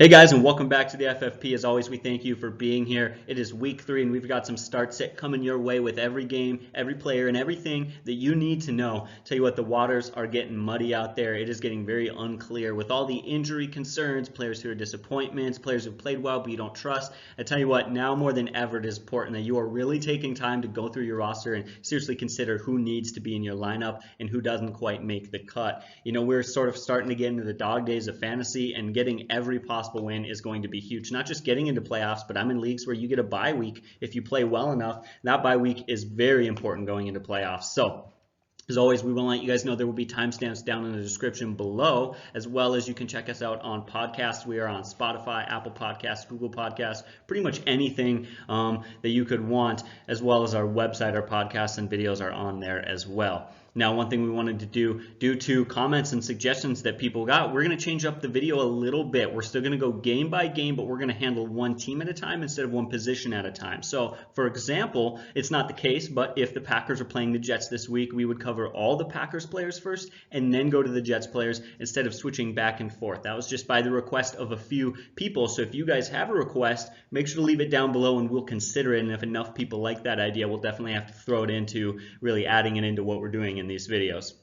Hey guys, and welcome back to the FFP. As always, we thank you for being here. It is week 3 and we've got some start sit coming your way with every game, every player, and everything that you need to know. Tell you what, the waters are getting muddy out there. It is getting very unclear with all the injury concerns, players who are disappointments, players who played well but you don't trust. I tell you what, now more than ever it is important that you are really taking time to go through your roster and seriously consider who needs to be in your lineup and who doesn't quite make the cut. You know, we're sort of starting to get into the dog days of fantasy, and getting every possible win is going to be huge. Not just getting into playoffs, but I'm in leagues where you get a bye week if you play well enough. That bye week is very important going into playoffs. So as always, we will let you guys know there will be timestamps down in the description below, as well as you can check us out on podcasts. We are on Spotify, Apple Podcasts, Google Podcasts, pretty much anything that you could want, as well as our website. Our podcasts and videos are on there as well. Now, one thing we wanted to do, due to comments and suggestions that people got, we're going to change up the video a little bit. We're still going to go game by game, but we're going to handle one team at a time instead of one position at a time. So, for example, it's not the case, but if the Packers are playing the Jets this week, we would cover all the Packers players first and then go to the Jets players instead of switching back and forth. That was just by the request of a few people. So if you guys have a request, make sure to leave it down below and we'll consider it. And if enough people like that idea, we'll definitely have to throw it into really adding it into what we're doing in these videos.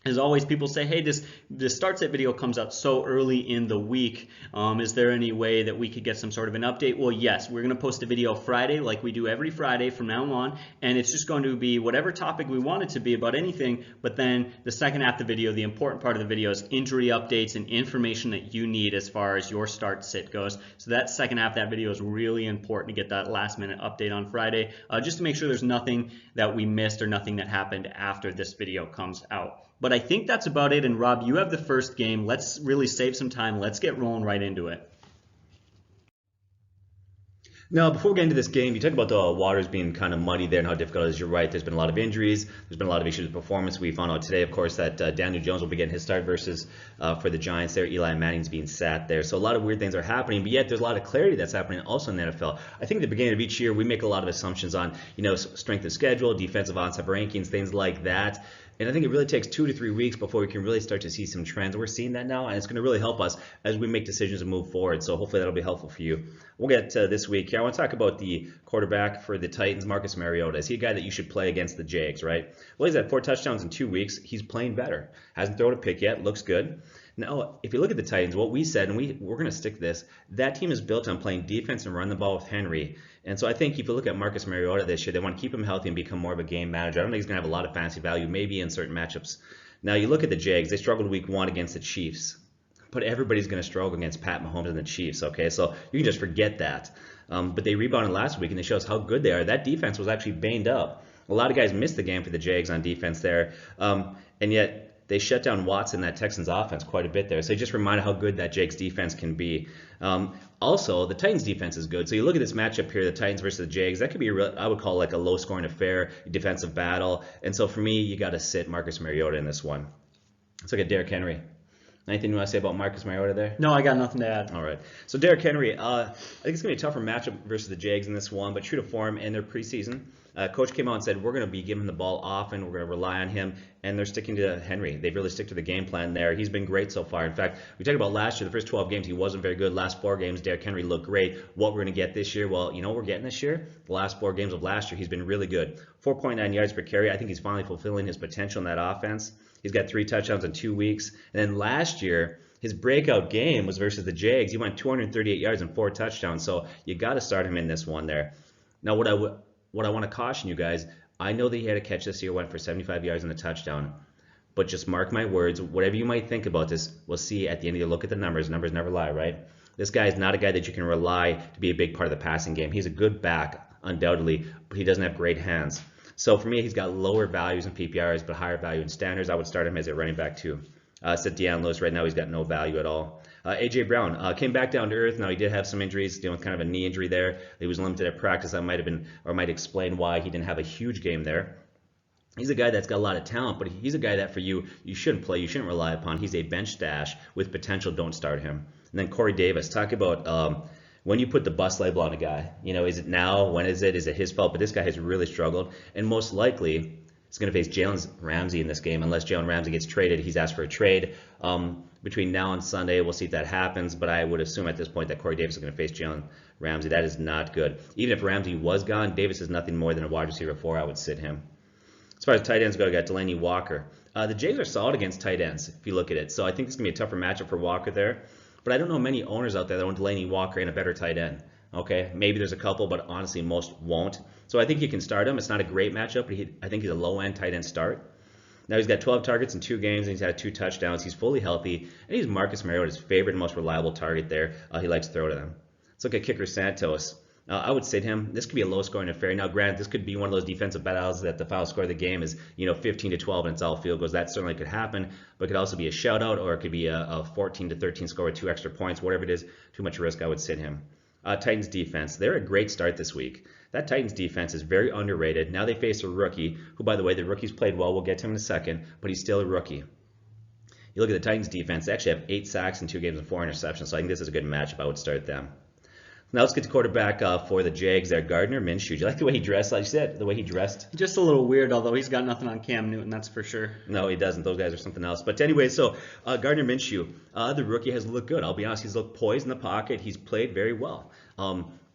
As always, people say, hey, this start set video comes out so early in the week. Is there any way that we could get some sort of an update? Well, yes, we're going to post a video Friday like we do every Friday from now on, and it's just going to be whatever topic we want it to be about anything, but then the second half of the video, the important part of the video, is injury updates and information that you need as far as your start sit goes. So that second half of that video is really important to get that last minute update on Friday, just to make sure there's nothing that we missed or nothing that happened after this video comes out. But I think that's about it. And Rob, you have the first game. Let's really save some time. Let's get rolling right into it. Now, before we get into this game, you talk about the waters being kind of muddy there and how difficult it is. You're right. There's been a lot of injuries. There's been a lot of issues with performance. We found out today, of course, that Daniel Jones will be getting his start versus for the Giants there. Eli Manning's being sat there. So a lot of weird things are happening, but yet there's a lot of clarity that's happening also in the NFL. I think at the beginning of each year, we make a lot of assumptions on, strength of schedule, defensive on-site rankings, things like that. And I think it really takes 2 to 3 weeks before we can really start to see some trends. We're seeing that now, and it's going to really help us as we make decisions and move forward. So hopefully that'll be helpful for you. We'll get to this week here. I want to talk about the quarterback for the Titans, Marcus Mariota. Is he a guy that you should play against the Jags, right? Well, he's had 4 touchdowns in 2 weeks. He's playing better. Hasn't thrown a pick yet. Looks good. Now, if you look at the Titans, what we said, and we're going to stick to this, that team is built on playing defense and run the ball with Henry. And so I think if you look at Marcus Mariota this year, they want to keep him healthy and become more of a game manager. I don't think he's going to have a lot of fantasy value, maybe in certain matchups. Now, you look at the Jags. They struggled week 1 against the Chiefs. But everybody's going to struggle against Pat Mahomes and the Chiefs, okay? So you can just forget that. But they rebounded last week, and they show us how good they are. That defense was actually banged up. A lot of guys missed the game for the Jags on defense there. And yet they shut down Watson, that Texans offense, quite a bit there. So they just reminded how good that Jags defense can be. Also, the Titans defense is good. So you look at this matchup here, the Titans versus the Jags. That could be, I would call like a low-scoring affair, defensive battle. And so for me, you got to sit Marcus Mariota in this one. Let's look at Derrick Henry. Anything you want to say about Marcus Mariota there? No, I got nothing to add. All right. So Derrick Henry, I think it's going to be a tougher matchup versus the Jags in this one, but true to form in their preseason. Coach came out and said, we're going to be giving the ball often. We're going to rely on him, and they're sticking to Henry. They really stick to the game plan there. He's been great so far. In fact, we talked about last year, the first 12 games, he wasn't very good. Last 4 games, Derrick Henry looked great. What we're going to get this year? Well, you know what we're getting this year? The last 4 games of last year, he's been really good. 4.9 yards per carry. I think he's finally fulfilling his potential in that offense. He's got 3 touchdowns in 2 weeks. And then last year, his breakout game was versus the Jags. He went 238 yards and 4 touchdowns. So you got to start him in this one there. Now, what I want to caution you guys, I know that he had a catch this year, went for 75 yards and a touchdown. But just mark my words, whatever you might think about this, we'll see at the end of the look at the numbers. Numbers never lie, right? This guy is not a guy that you can rely to be a big part of the passing game. He's a good back, undoubtedly, but he doesn't have great hands. So for me, he's got lower values in PPRs, but higher value in standards. I would start him as a running back too. Said Deion Lewis right now, he's got no value at all. A.J. Brown came back down to earth. Now, he did have some injuries, dealing with kind of a knee injury there. He was limited at practice. That might have been, or might explain why he didn't have a huge game there. He's a guy that's got a lot of talent, but he's a guy that for you shouldn't play, you shouldn't rely upon. He's a bench stash with potential. Don't start him. And then Corey Davis, talk about when you put the bust label on a guy. Is it now? When is it? Is it his fault? But this guy has really struggled, and most likely is going to face Jalen Ramsey in this game. Unless Jalen Ramsey gets traded, he's asked for a trade. Between now and Sunday, we'll see if that happens, but I would assume at this point that Corey Davis is going to face Jalen Ramsey. That is not good. Even if Ramsey was gone, Davis is nothing more than a wide receiver 4. I would sit him. As far as tight ends go, I got Delanie Walker. The Jags are solid against tight ends, if you look at it. So I think this is going to be a tougher matchup for Walker there. But I don't know many owners out there that want Delanie Walker and a better tight end. Okay, maybe there's a couple, but honestly, most won't. So I think you can start him. It's not a great matchup, but I think he's a low-end tight end start. Now he's got 12 targets in 2 games, and he's had 2 touchdowns. He's fully healthy, and he's Marcus Mariota's favorite and most reliable target there. He likes to throw to them. Let's look at kicker Santos. I would sit him. This could be a low-scoring affair. Now, granted, this could be one of those defensive battles that the final score of the game is, 15-12, and it's all field goals. That certainly could happen, but it could also be a shutout, or it could be a 14-13 score with 2 extra points. Whatever it is, too much risk, I would sit him. Titans defense. They're a great start this week. That Titans defense is very underrated. Now they face a rookie, who, by the way, the rookie's played well. We'll get to him in a second, but he's still a rookie. You look at the Titans defense, they actually have 8 sacks in 2 games and 4 interceptions, so I think this is a good matchup. I would start them. Now let's get to quarterback for the Jags there, Gardner Minshew. Do you like the way he dressed? Like you said, the way he dressed? Just a little weird, although he's got nothing on Cam Newton, that's for sure. No, he doesn't. Those guys are something else. But anyway, so Gardner Minshew, the rookie has looked good. I'll be honest, he's looked poised in the pocket. He's played very well.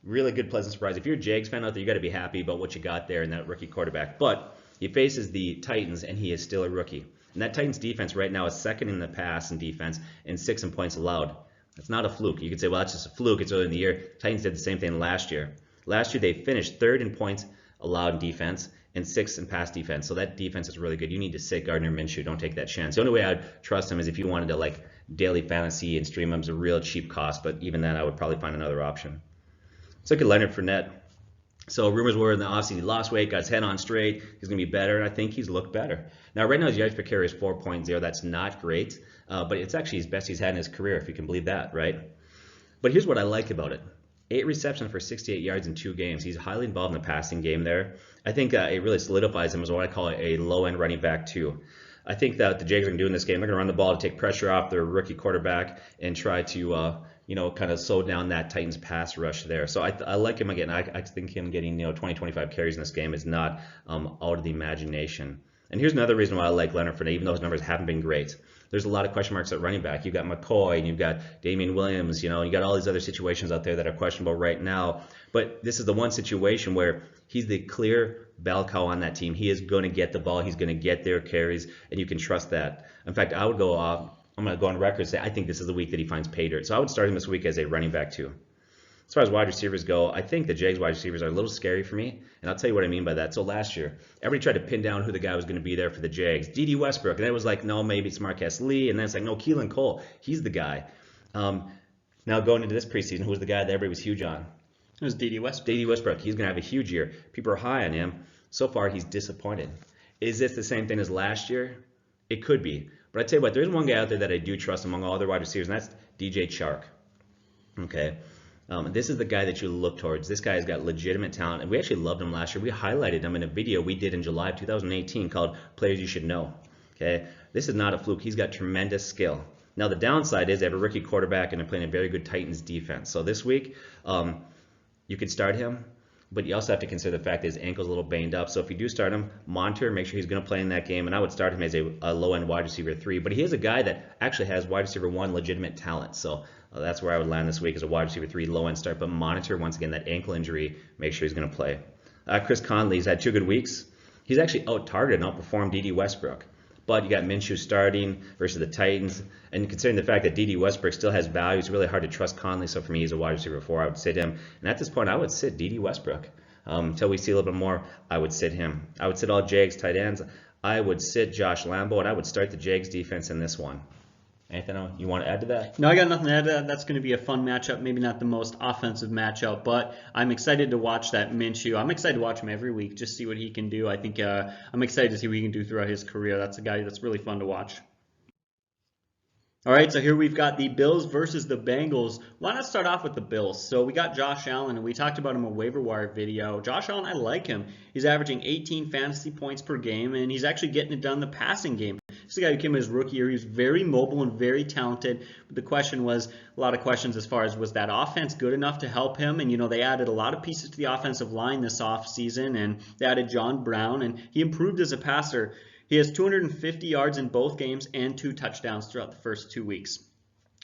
Really good, pleasant surprise. If you're a Jags fan out there, you got to be happy about what you got there in that rookie quarterback. But he faces the Titans, and he is still a rookie. And that Titans defense right now is second in the pass in defense and 6th in points allowed. That's not a fluke. You could say, well, that's just a fluke. It's early in the year. Titans did the same thing last year. Last year, they finished 3rd in points allowed in defense and 6th in pass defense. So that defense is really good. You need to sit Gardner Minshew. Don't take that chance. The only way I'd trust him is if you wanted to daily fantasy and stream him as a real cheap cost. But even then, I would probably find another option. Let's look at Leonard Fournette. So rumors were in the offseason he lost weight, got his head on straight. He's going to be better, and I think he's looked better. Now, right now, his yards per carry is 4.0. That's not great, but it's actually his best he's had in his career, if you can believe that, right? But here's what I like about it. 8 receptions for 68 yards in 2 games. He's highly involved in the passing game there. I think it really solidifies him as what I call a low-end running back, too. I think that the Jags are going to do in this game, they're going to run the ball to take pressure off their rookie quarterback and try to kind of slow down that Titans pass rush there. So I like him again. I think him getting 20-25 carries in this game is not out of the imagination. And here's another reason why I like Leonard Fournette, even though his numbers haven't been great. There's a lot of question marks at running back. You've got McCoy, and you've got Damian Williams, you got all these other situations out there that are questionable right now. But this is the one situation where he's the clear bell cow on that team. He is going to get the ball. He's going to get their carries, and you can trust that. In fact, I would go off. I'm going to go on record and say I think this is the week that he finds pay dirt. So I would start him this week as a running back too. As far as wide receivers go, I think the Jags wide receivers are a little scary for me, and I'll tell you what I mean by that. So last year, everybody tried to pin down who the guy was going to be there for the Jags. D.D. Westbrook, and then it was like, no, maybe it's Marquez Lee, and then it's like, no, Keelan Cole, he's the guy. Now going into this preseason, who was the guy that everybody was huge on? It was D.D. Westbrook. D.D. Westbrook, he's going to have a huge year. People are high on him. So far, he's disappointed. Is this the same thing as last year? It could be. But I tell you what, there's one guy out there that I do trust among all other wide receivers, and that's DJ Chark. Okay. This is the guy that you look towards. This guy has got legitimate talent, and we actually loved him last year. We highlighted him in a video we did in July of 2018 called Players You Should Know. Okay, this is not a fluke. He's got tremendous skill. Now, the downside is they have a rookie quarterback, and they're playing a very good Titans defense. So this week, you could start him, but you also have to consider the fact that his ankle's a little banged up. So if you do start him, monitor, make sure he's going to play in that game, and I would start him as a low-end wide receiver 3. But he is a guy that actually has wide receiver 1 legitimate talent. So that's where I would land this week as a wide receiver 3 low-end start, but monitor, once again, that ankle injury, make sure he's going to play. Chris Conley's had 2 good weeks. He's actually out-targeted and outperformed D.D. Westbrook. But you got Minshew starting versus the Titans, and considering the fact that D.D. Westbrook still has value, it's really hard to trust Conley. So for me, he's a wide receiver 4. I would sit him. And at this point, I would sit D.D. Westbrook. Until we see a little bit more, I would sit him. I would sit all Jags tight ends. I would sit Josh Lambo, and I would start the Jags defense in this one. Anything you want to add to that? No, I got nothing to add to that. That's going to be a fun matchup. Maybe not the most offensive matchup, but I'm excited to watch that Minshew. I'm excited to watch him every week, just see what he can do. I think I'm excited to see what he can do throughout his career. That's a guy that's really fun to watch. All right, so here we've got the Bills versus the Bengals. Why not start off with the Bills? So we got Josh Allen, and we talked about him in a waiver wire video. Josh Allen, I like him. He's averaging 18 fantasy points per game, and he's actually getting it done in the passing game. He's a guy who came in his rookie year. He was very mobile and very talented. But the question was, a lot of questions as far as, was that offense good enough to help him? And, they added a lot of pieces to the offensive line this offseason, and they added John Brown, and he improved as a passer. He has 250 yards in both games and 2 touchdowns throughout the first 2 weeks.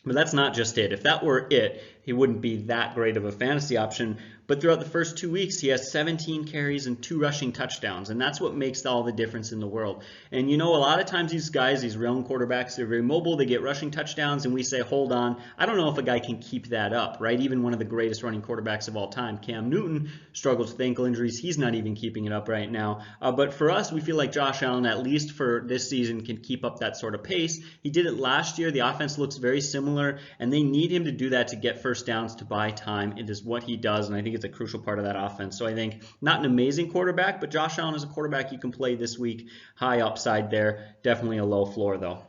But that's not just it. If that were it, he wouldn't be that great of a fantasy option. But throughout the first 2 weeks, he has 17 carries and 2 rushing touchdowns, and that's what makes all the difference in the world. And a lot of times these guys, these young quarterbacks, they're very mobile, they get rushing touchdowns, and we say, hold on, I don't know if a guy can keep that up, right? Even one of the greatest running quarterbacks of all time, Cam Newton, struggles with ankle injuries. He's not even keeping it up right now. But for us, we feel like Josh Allen, at least for this season, can keep up that sort of pace. He did it last year. The offense looks very similar, and they need him to do that to get first downs, to buy time. It is what he does, and I think it's a crucial part of that offense. So I think not an amazing quarterback, but Josh Allen is a quarterback you can play this week. High upside there. Definitely a low floor, though.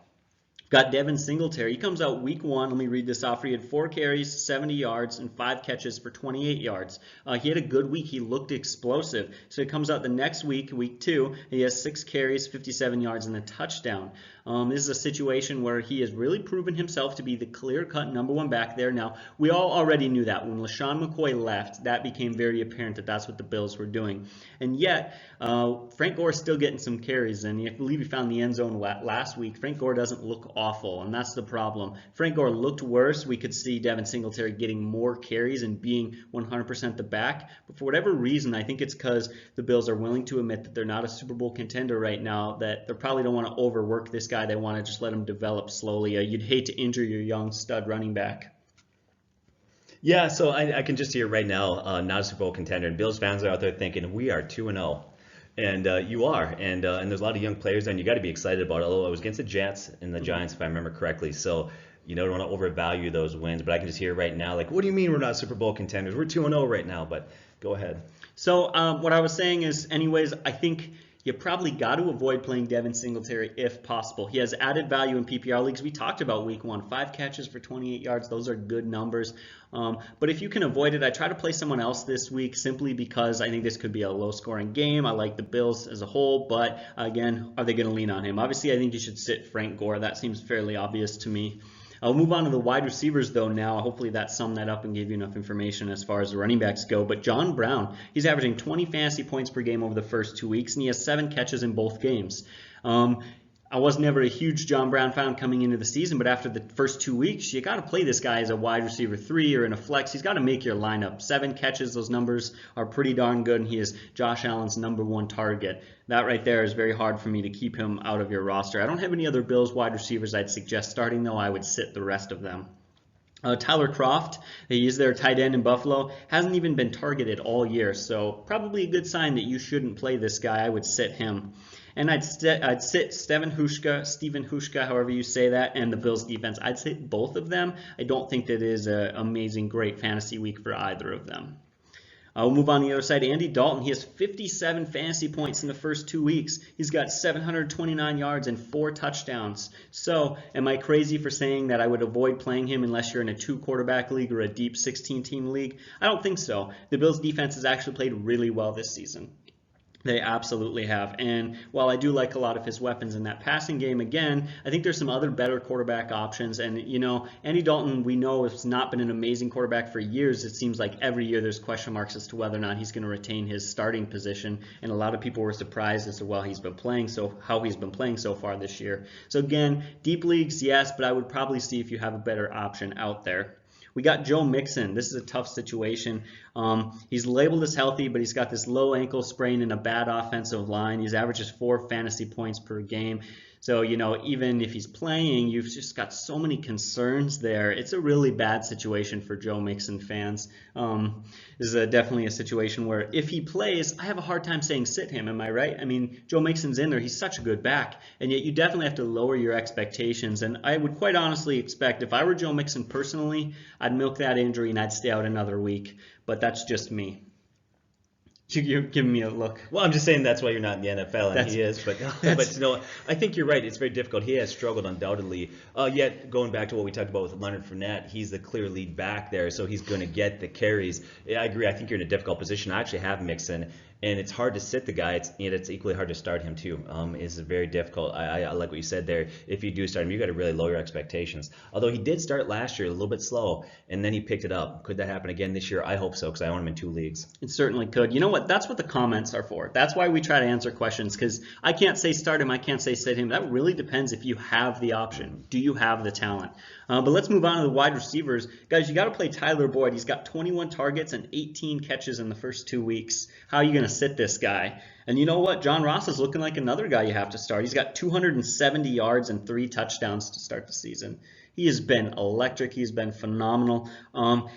Got Devin Singletary. He comes out week 1. Let me read this off. He had 4 carries, 70 yards, and 5 catches for 28 yards. He had a good week. He looked explosive. So he comes out the next week, week 2. He has 6 carries, 57 yards, and a touchdown. This is a situation where he has really proven himself to be the clear-cut #1 back there. Now, we all already knew that. When LaShawn McCoy left, that became very apparent that that's what the Bills were doing. And yet, Frank Gore is still getting some carries, and I believe he found the end zone last week. Frank Gore doesn't look awful, and that's the problem. Frank Gore looked worse. We could see Devin Singletary getting more carries and being 100% the back. But for whatever reason, I think it's because the Bills are willing to admit that they're not a Super Bowl contender right now, that they probably don't want to overwork this guy. They want to just let him develop slowly. You'd hate to injure your young stud running back. Yeah, so I can just hear right now, not a Super Bowl contender, and Bills fans are out there thinking, we are 2-0. And you are, and there's a lot of young players there, and you got to be excited about it. Although I was against the Jets and the Giants, if I remember correctly, so don't want to overvalue those wins. But I can just hear right now, like, what do you mean we're not Super Bowl contenders? We're 2-0 right now. But go ahead. So what I was saying is, anyways, I think you probably got to avoid playing Devin Singletary if possible. He has added value in PPR leagues. We talked about week 1, 5 catches for 28 yards. Those are good numbers. But if you can avoid it, I try to play someone else this week simply because I think this could be a low-scoring game. I like the Bills as a whole, but again, are they going to lean on him? Obviously, I think you should sit Frank Gore. That seems fairly obvious to me. I'll move on to the wide receivers, though, now. Hopefully that summed that up and gave you enough information as far as the running backs go. But John Brown, he's averaging 20 fantasy points per game over the first 2 weeks, and he has 7 catches in both games. I was never a huge John Brown fan coming into the season, but after the first 2 weeks, you got to play this guy as a wide receiver 3 or in a flex. He's got to make your lineup. 7 catches, those numbers are pretty darn good, and he is Josh Allen's #1 target. That right there is very hard for me to keep him out of your roster. I don't have any other Bills wide receivers I'd suggest starting, though. I would sit the rest of them. Tyler Kroft, he is their tight end in Buffalo, hasn't even been targeted all year, so probably a good sign that you shouldn't play this guy. I would sit him. And I'd sit Stephen Hushka, however you say that, and the Bills defense. I'd sit both of them. I don't think that is an amazing, great fantasy week for either of them. We'll move on to the other side. Andy Dalton, he has 57 fantasy points in the first 2 weeks. He's got 729 yards and 4 touchdowns. So am I crazy for saying that I would avoid playing him unless you're in a 2-quarterback league or a deep 16-team league? I don't think so. The Bills defense has actually played really well this season. They absolutely have. And while I do like a lot of his weapons in that passing game, again, I think there's some other better quarterback options. And, Andy Dalton, we know, has not been an amazing quarterback for years. It seems like every year there's question marks as to whether or not he's going to retain his starting position. And a lot of people were surprised as to how he's been playing so far this year. So again, deep leagues, yes, but I would probably see if you have a better option out there. We got Joe Mixon. This is a tough situation. He's labeled as healthy, but he's got this low ankle sprain and a bad offensive line. He averages 4 fantasy points per game. So, even if he's playing, you've just got so many concerns there. It's a really bad situation for Joe Mixon fans. This is definitely a situation where if he plays, I have a hard time saying sit him. Am I right? I mean, Joe Mixon's in there. He's such a good back. And yet you definitely have to lower your expectations. And I would quite honestly expect, if I were Joe Mixon personally, I'd milk that injury and I'd stay out another week. But that's just me. You're giving me a look. Well, I'm just saying that's why you're not in the NFL, and he is. But I think you're right. It's very difficult. He has struggled undoubtedly. Yet, going back to what we talked about with Leonard Fournette, he's the clear lead back there, so he's going to get the carries. Yeah, I agree. I think you're in a difficult position. I actually have Mixon, and it's hard to sit the guy. It's equally hard to start him too. It's very difficult. I like what you said there. If you do start him, you got to really lower your expectations. Although he did start last year a little bit slow, and then he picked it up. Could that happen again this year? I hope so, because I own him in 2 leagues. It certainly could. You know what? That's what the comments are for. That's why we try to answer questions, because I can't say start him, I can't say sit him. That really depends if you have the option. Do you have the talent? But let's move on to the wide receivers. Guys, you got to play Tyler Boyd. He's got 21 targets and 18 catches in the first 2 weeks. How are you going to sit this guy? And you know what? John Ross is looking like another guy you have to start. He's got 270 yards and 3 touchdowns to start the season. He has been electric. He's been phenomenal.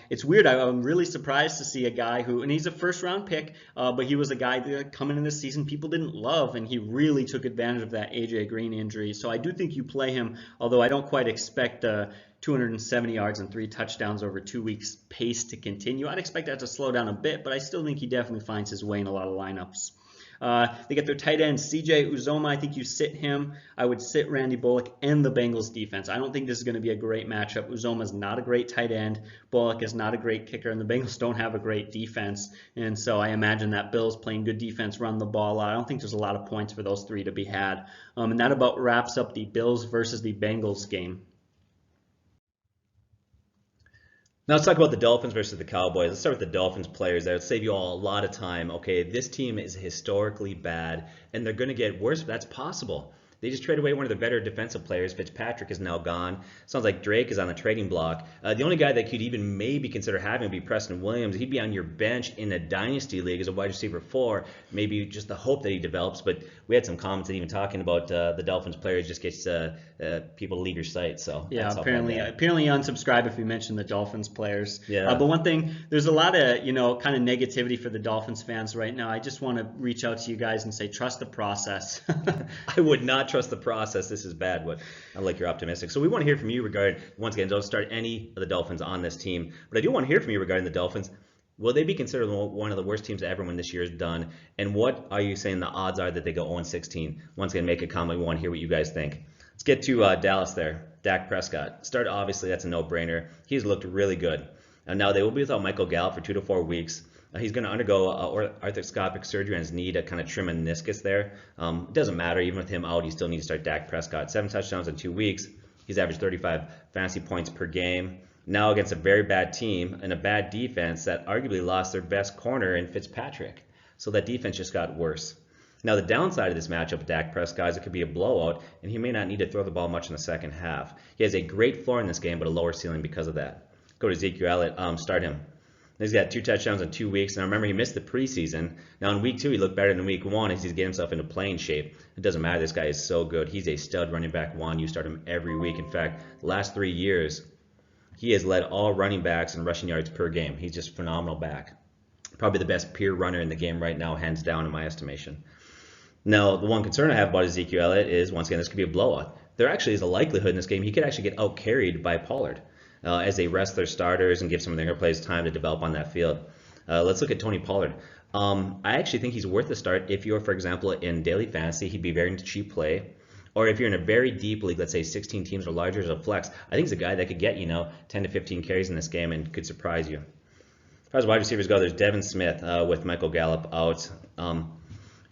It's weird. I'm really surprised to see a guy who, and he's a first-round pick, but he was a guy that coming in this season people didn't love, and he really took advantage of that A.J. Green injury. So I do think you play him, although I don't quite expect 270 yards and 3 touchdowns over 2 weeks pace to continue. I'd expect that to slow down a bit, but I still think he definitely finds his way in a lot of lineups. They get their tight end, CJ Uzomah. I think you sit him. I would sit Randy Bullock and the Bengals defense. I don't think this is going to be a great matchup. Uzomah is not a great tight end. Bullock is not a great kicker, and the Bengals don't have a great defense. And so I imagine that Bills playing good defense, run the ball out. I don't think there's a lot of points for those 3 to be had. And that about wraps up the Bills versus the Bengals game. Now let's talk about the Dolphins versus the Cowboys. Let's start with the Dolphins players there. It'll save you all a lot of time. Okay, this team is historically bad, and they're going to get worse, but that's possible. They just traded away one of their better defensive players. Fitzpatrick is now gone. Sounds like Drake is on the trading block. The only guy that could even maybe consider having would be Preston Williams. He'd be on your bench in a dynasty league as a wide receiver 4. Maybe just the hope that he develops. But we had some comments that even talking about the Dolphins players just gets people to leave your site. So yeah, apparently unsubscribe if you mention the Dolphins players. Yeah. But one thing, there's a lot of kind of negativity for the Dolphins fans right now. I just want to reach out to you guys and say trust the process. I would not trust the process. This is bad, but I like you're optimistic. So we want to hear from you regarding, once again, don't start any of the Dolphins on this team, but I do want to hear from you regarding the Dolphins. Will they be considered one of the worst teams ever when this year is done? And what are you saying the odds are that they go 0-16? Once again, make a comment. We want to hear what you guys think. Let's get to Dallas there. Dak Prescott. Start, obviously, that's a no-brainer. He's looked really good. And now they will be without Michael Gallup for 2 to 4 weeks. He's going to undergo arthroscopic surgery on his knee to kind of trim a meniscus there. It doesn't matter. Even with him out, you still need to start Dak Prescott. 7 touchdowns in 2 weeks. He's averaged 35 fantasy points per game. Now against a very bad team and a bad defense that arguably lost their best corner in Fitzpatrick. So that defense just got worse. Now the downside of this matchup with Dak Prescott is it could be a blowout, and he may not need to throw the ball much in the second half. He has a great floor in this game, but a lower ceiling because of that. Go to Ezekiel Elliott. Start him. He's got 2 touchdowns in 2 weeks. Now remember, he missed the preseason. Now in week 2, he looked better than week 1 as he's getting himself into playing shape. It doesn't matter. This guy is so good. He's a stud running back 1. You start him every week. In fact, the last 3 years, he has led all running backs in rushing yards per game. He's just a phenomenal back. Probably the best pure runner in the game right now, hands down in my estimation. Now, the one concern I have about Ezekiel Elliott is, once again, this could be a blowout. There actually is a likelihood in this game he could actually get out-carried by Pollard. As they rest their starters and give some of their players time to develop on that field. Let's look at Tony Pollard. I actually think he's worth a start if you're, for example, in daily fantasy. He'd be very cheap play. Or if you're in a very deep league, let's say 16 teams or larger as a flex, I think he's a guy that could get 10 to 15 carries in this game and could surprise you. As far as wide receivers go, there's Devin Smith with Michael Gallup out.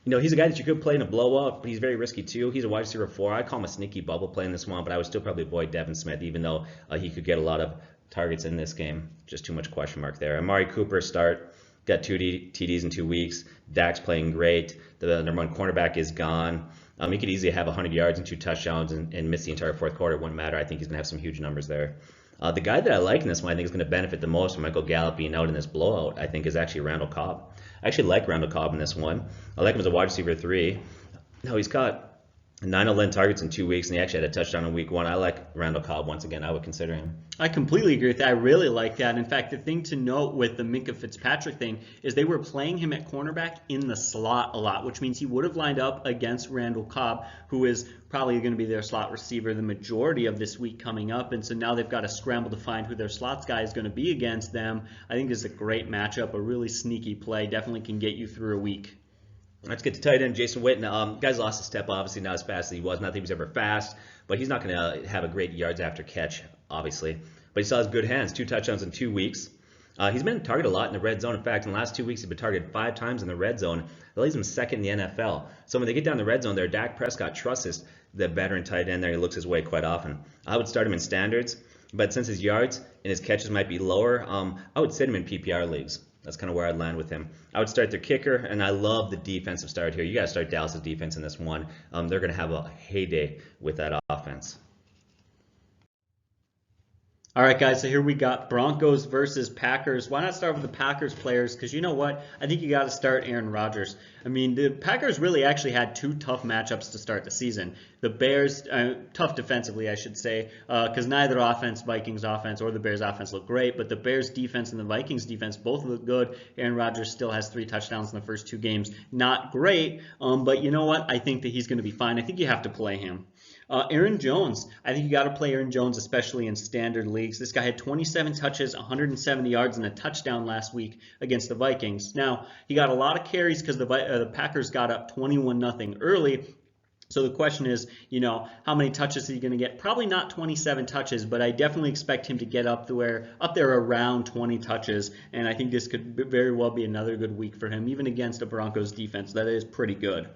He's a guy that you could play in a blowout, but he's very risky too. He's a wide receiver 4. I call him a sneaky bubble play in this one, but I would still probably avoid Devin Smith, even though he could get a lot of targets in this game. Just too much question mark there. Amari Cooper start. Got 2 TDs in 2 weeks. Dak's playing great. The number 1 cornerback is gone. He could easily have 100 yards and 2 touchdowns and miss the entire fourth quarter. It wouldn't matter. I think he's going to have some huge numbers there. The guy that I like in this one, I think is going to benefit the most from Michael Gallup being out in this blowout, I think is actually Randall Cobb. I actually like Randall Cobb in this one. I like him as a wide receiver 3. Now he's got 9 11 targets in 2 weeks, and he actually had a touchdown in week 1. I like Randall Cobb once again. I would consider him. I completely agree with that. I really like that. In fact, the thing to note with the Minkah Fitzpatrick thing is they were playing him at cornerback in the slot a lot, which means he would have lined up against Randall Cobb, who is probably going to be their slot receiver the majority of this week coming up. And so now they've got to scramble to find who their slots guy is going to be against them. I think this is a great matchup, a really sneaky play. Definitely can get you through a week. Let's get to tight end Jason Witten. Guy's lost a step, obviously not as fast as he was. Not that he was ever fast, but he's not going to have a great yards after catch, obviously. But he still has good hands. 2 touchdowns in 2 weeks. He's been targeted a lot in the red zone. In fact, in the last 2 weeks, he's been targeted 5 times in the red zone. That leaves him second in the NFL. So when they get down the red zone there, Dak Prescott trusts the veteran tight end there. He looks his way quite often. I would start him in standards, but since his yards and his catches might be lower, I would sit him in PPR leagues. That's kind of where I'd land with him. I would start their kicker, and I love the defensive start here. You got to start Dallas' defense in this one. They're going to have a heyday with that offense. All right, guys, so here we got Broncos versus Packers. Why not start with the Packers players? Because you know what? I think you got to start Aaron Rodgers. I mean, the Packers really actually had 2 tough matchups to start the season. The Bears, tough defensively, I should say, because neither offense, Vikings offense or the Bears offense look great, but the Bears defense and the Vikings defense both look good. Aaron Rodgers still has 3 touchdowns in the first 2 games. Not great, but you know what? I think that he's going to be fine. I think you have to play him. Aaron Jones, I think you got to play Aaron Jones, especially in standard leagues. This guy had 27 touches, 170 yards, and a touchdown last week against the Vikings. Now, he got a lot of carries because the Packers got up 21-0 early. So the question is, how many touches is he going to get? Probably not 27 touches, but I definitely expect him to get up there around 20 touches, and I think this could very well be another good week for him, even against a Broncos defense that is pretty good.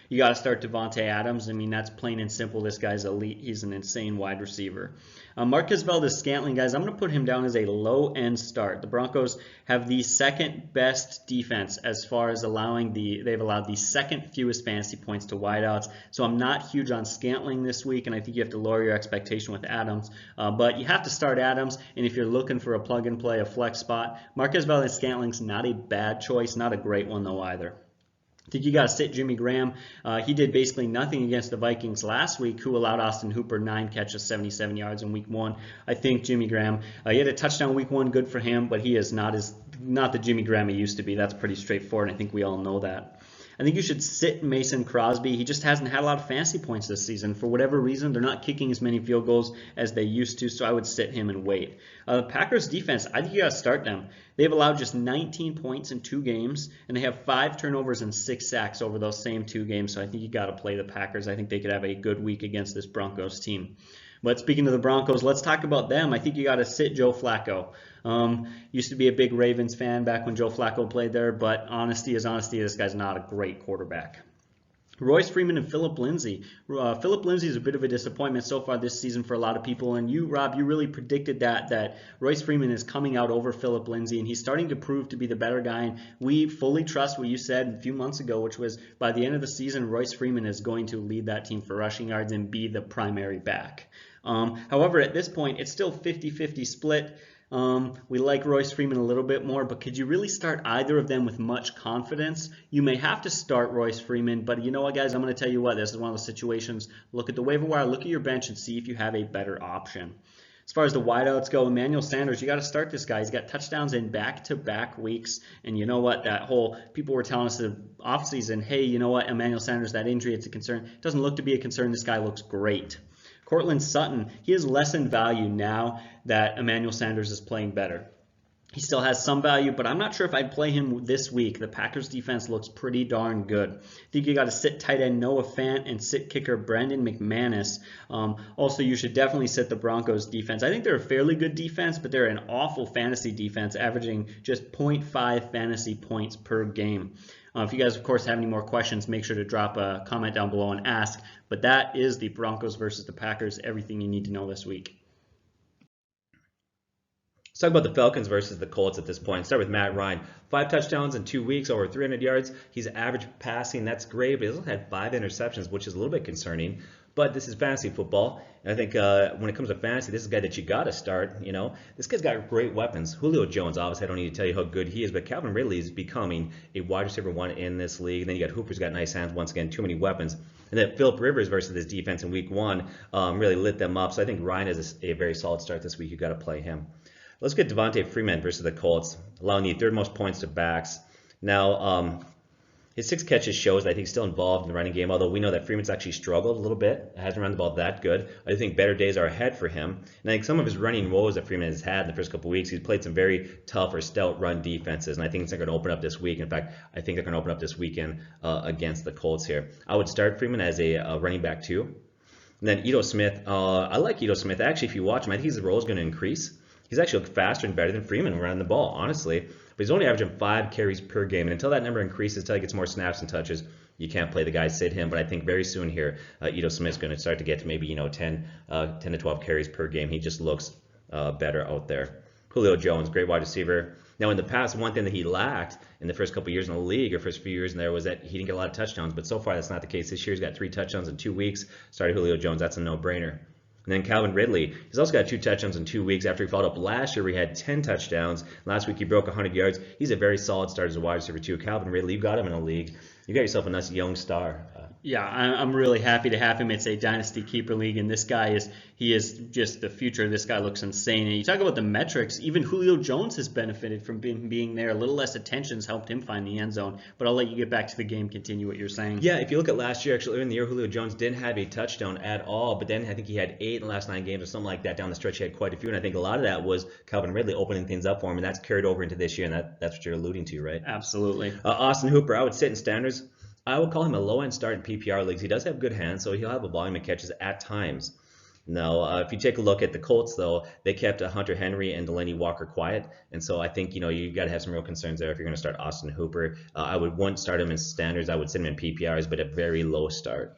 You got to start Devontae Adams. I mean, that's plain and simple. This guy's elite. He's an insane wide receiver. Marquez Valdes-Scantling, guys, I'm going to put him down as a low-end start. The Broncos have the second best defense as far as they've allowed the second fewest fantasy points to wideouts. So I'm not huge on Scantling this week, and I think you have to lower your expectation with Adams. But you have to start Adams, and if you're looking for a plug-and-play, a flex spot, Marquez Valdes-Scantling's not a bad choice, not a great one though either. I think you got to sit Jimmy Graham. He did basically nothing against the Vikings last week, who allowed Austin Hooper 9 catches, 77 yards in week 1. I think Jimmy Graham, he had a touchdown week 1, good for him, but he is not the Jimmy Graham he used to be. That's pretty straightforward, and I think we all know that. I think you should sit Mason Crosby. He just hasn't had a lot of fantasy points this season. For whatever reason, they're not kicking as many field goals as they used to, so I would sit him and wait. The Packers defense, I think you got to start them. They've allowed just 19 points in 2 games, and they have 5 turnovers and 6 sacks over those same 2 games, so I think you got to play the Packers. I think they could have a good week against this Broncos team. But speaking of the Broncos, let's talk about them. I think you got to sit Joe Flacco. Used to be a big Ravens fan back when Joe Flacco played there, but honesty is honesty. This guy's not a great quarterback. Royce Freeman and Phillip Lindsay. Phillip Lindsay is a bit of a disappointment so far this season for a lot of people, and you, Rob, you really predicted that Royce Freeman is coming out over Phillip Lindsay, and he's starting to prove to be the better guy, and we fully trust what you said a few months ago, which was by the end of the season, Royce Freeman is going to lead that team for rushing yards and be the primary back. However, at this point, it's still 50-50 split. We like Royce Freeman a little bit more, but could you really start either of them with much confidence? You may have to start Royce Freeman, but you know what, guys? I'm going to tell you what. This is one of those situations. Look at the waiver wire, look at your bench, and see if you have a better option. As far as the wideouts go, Emmanuel Sanders, you got to start this guy. He's got touchdowns in back-to-back weeks, and you know what? People were telling us the offseason, hey, you know what? Emmanuel Sanders, that injury, it's a concern. It doesn't look to be a concern. This guy looks great. Cortland Sutton, he has lessened value now that Emmanuel Sanders is playing better. He still has some value, but I'm not sure if I'd play him this week. The Packers defense looks pretty darn good. I think you got to sit tight end Noah Fant and sit kicker Brandon McManus. Also, you should definitely sit the Broncos defense. I think they're a fairly good defense, but they're an awful fantasy defense, averaging just 0.5 fantasy points per game. If you guys, of course, have any more questions, make sure to drop a comment down below and ask. But that is the Broncos versus the Packers, everything you need to know this week. Let's talk about the Falcons versus the Colts at this point. Start with Matt Ryan. 5 touchdowns in 2 weeks, over 300 yards. He's average passing. That's great, but he's also had 5 interceptions, which is a little bit concerning. But this is fantasy football, and I think when it comes to fantasy, this is a guy that you got to start. This guy's got great weapons. Julio Jones, obviously, I don't need to tell you how good he is, but Calvin Ridley is becoming a wide receiver 1 in this league. And then you got Hooper's got nice hands. Once again, too many weapons. And then Phillip Rivers versus this defense in week 1 really lit them up. So I think Ryan is a very solid start this week. You got to play him. Let's get Devontae Freeman versus the Colts, allowing the 3rd most points to backs. Now, his 6 catches shows that I think he's still involved in the running game, although we know that Freeman's actually struggled a little bit. Hasn't run the ball that good. I think better days are ahead for him. And I think some of his running woes that Freeman has had in the first couple of weeks, he's played some very tough or stout run defenses, and I think it's going to open up this week. In fact, I think they're going to open up this weekend against the Colts here. I would start Freeman as a running back 2. And then Ito Smith, I like Ito Smith. Actually, if you watch him, I think his role is going to increase. he's actually looked faster and better than Freeman around the ball, honestly. But he's only averaging 5 carries per game. And until that number increases, until he gets more snaps and touches, you can't play the guy, sit him. But I think very soon here, Ito Smith's going to start to get to maybe 10 to 12 carries per game. He just looks better out there. Julio Jones, great wide receiver. Now, in the past, one thing that he lacked in the first couple of years in the league, or first few years in there, was that he didn't get a lot of touchdowns. But so far, that's not the case. This year, he's got 3 touchdowns in 2 weeks. Started Julio Jones. That's a no-brainer. And then Calvin Ridley, he's also got 2 touchdowns in 2 weeks after he followed up last year where he had 10 touchdowns. Last week, he broke 100 yards. He's a very solid start as a wide receiver, too. Calvin Ridley, you've got him in the league. You got yourself a nice young star. Yeah, I'm really happy to have him. It's a dynasty keeper league, and this guy is just the future. This guy looks insane. And you talk about the metrics, even Julio Jones has benefited from being there. A little less attention's helped him find the end zone. But I'll let you get back to the game, continue what you're saying. Yeah, if you look at last year, actually, in the year, Julio Jones didn't have a touchdown at all, but then I think he had 8 in the last 9 games or something like that. Down the stretch, he had quite a few, and I think a lot of that was Calvin Ridley opening things up for him, and that's carried over into this year, and that's what you're alluding to, right? Absolutely. Austin Hooper, I would sit in standards. I would call him a low-end start in PPR leagues. He does have good hands, so he'll have a volume of catches at times. Now, if you take a look at the Colts, though, they kept Hunter Henry and Delaney Walker quiet, and so I think you got to have some real concerns there if you're going to start Austin Hooper. I wouldn't start him in standards. I would sit him in PPRs, but a very low start.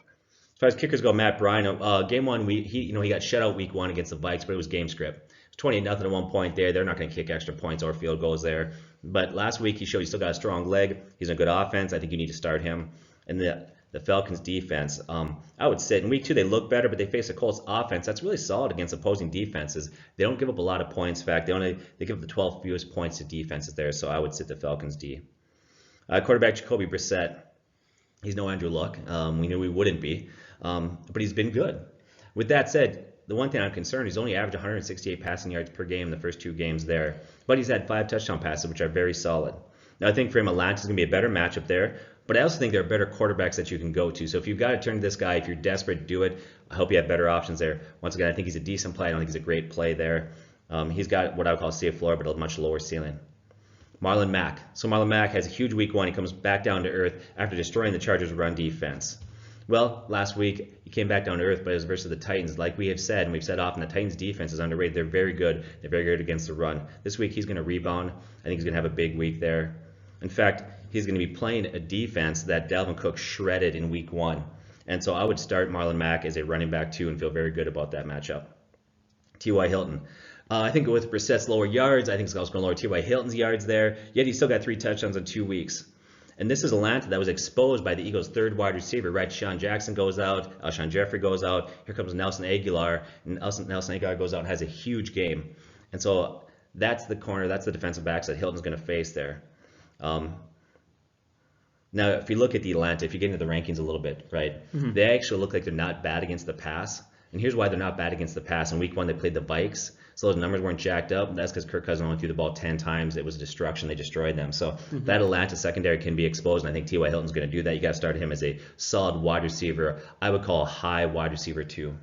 As far as kickers go, Matt Bryan, game 1, he got shut out week 1 against the Vikes, but it was game script. It was 28-0 at one point there. They're not going to kick extra points or field goals there. But last week he showed he still got a strong leg. He's in a good offense. I think you need to start him. And the Falcons defense, I would sit in week 2. They look better, but they face a Colts offense that's really solid against opposing defenses. They don't give up a lot of points. In fact, they give up the 12th fewest points to defenses there. So I would sit the Falcons D. Quarterback Jacoby Brissett. He's no Andrew Luck. We knew he wouldn't be, but he's been good. With that said, the one thing I'm concerned, he's only averaged 168 passing yards per game in the first 2 games there, but he's had 5 touchdown passes, which are very solid. Now, I think for him, Atlanta's going to be a better matchup there, but I also think there are better quarterbacks that you can go to. So if you've got to turn to this guy, if you're desperate to do it, I hope you have better options there. Once again, I think he's a decent play. I don't think he's a great play there. He's got what I would call a safe floor, but a much lower ceiling. Marlon Mack. So Marlon Mack has a huge week 1. He comes back down to earth after destroying the Chargers' run defense. Well, last week he came back down to earth, but it was versus the Titans. Like we have said, and we've said often, the Titans' defense is underrated. They're very good. They're very good against the run. This week he's going to rebound. I think he's going to have a big week there. In fact, he's going to be playing a defense that Dalvin Cook shredded in week 1. And so I would start Marlon Mack as a running back too and feel very good about that matchup. T.Y. Hilton. I think with Brissett's lower yards, I think it's also going to lower T.Y. Hilton's yards there. Yet he's still got 3 touchdowns in 2 weeks. And this is Atlanta that was exposed by the Eagles' 3rd wide receiver, right? Sean Jackson goes out, Alshon Jeffrey goes out, here comes Nelson Aguilar, and Nelson Aguilar goes out and has a huge game. And so that's the corner, that's the defensive backs that Hilton's going to face there. Now, if you look at the Atlanta, if you get into the rankings a little bit, right, they actually look like they're not bad against the pass. And here's why they're not bad against the pass. In week 1, they played the Vikes, so those numbers weren't jacked up. That's because Kirk Cousins only threw the ball 10 times. It was destruction. They destroyed them. So that Atlanta secondary can be exposed, and I think T.Y. Hilton's going to do that. You got to start him as a solid wide receiver. I would call a high wide receiver too.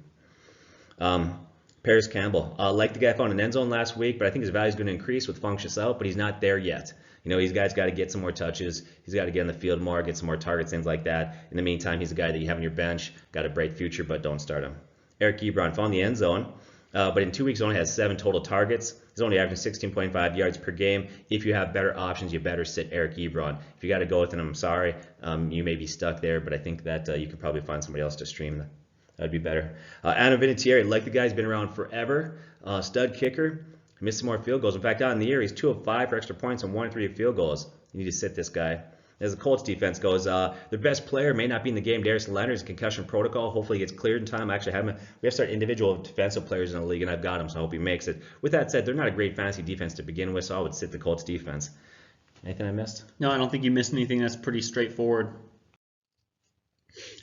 Paris Campbell. Like the guy found an end zone last week, but I think his value is going to increase with Funchess out, but he's not there yet. He's got to get some more touches. He's got to get on the field more, get some more targets, things like that. In the meantime, he's a guy that you have on your bench. Got a bright future, but don't start him. Eric Ebron found the end zone, but in 2 weeks he only has 7 total targets. He's only averaging 16.5 yards per game. If you have better options, you better sit Eric Ebron. If you got to go with him, I'm sorry. You may be stuck there, but I think that you could probably find somebody else to stream. That would be better. Adam Vinatieri, like the guy's been around forever. Stud kicker. Missed some more field goals. In fact, out in the year, he's 2 of 5 for extra points and 1 of 3 field goals. You need to sit this guy. As the Colts defense goes, their best player may not be in the game. Darius Leonard's concussion protocol. Hopefully he gets cleared in time. I actually have him. We have to start individual defensive players in the league, and I've got him, so I hope he makes it. With that said, they're not a great fantasy defense to begin with, so I would sit the Colts defense. Anything I missed? No, I don't think you missed anything. That's pretty straightforward.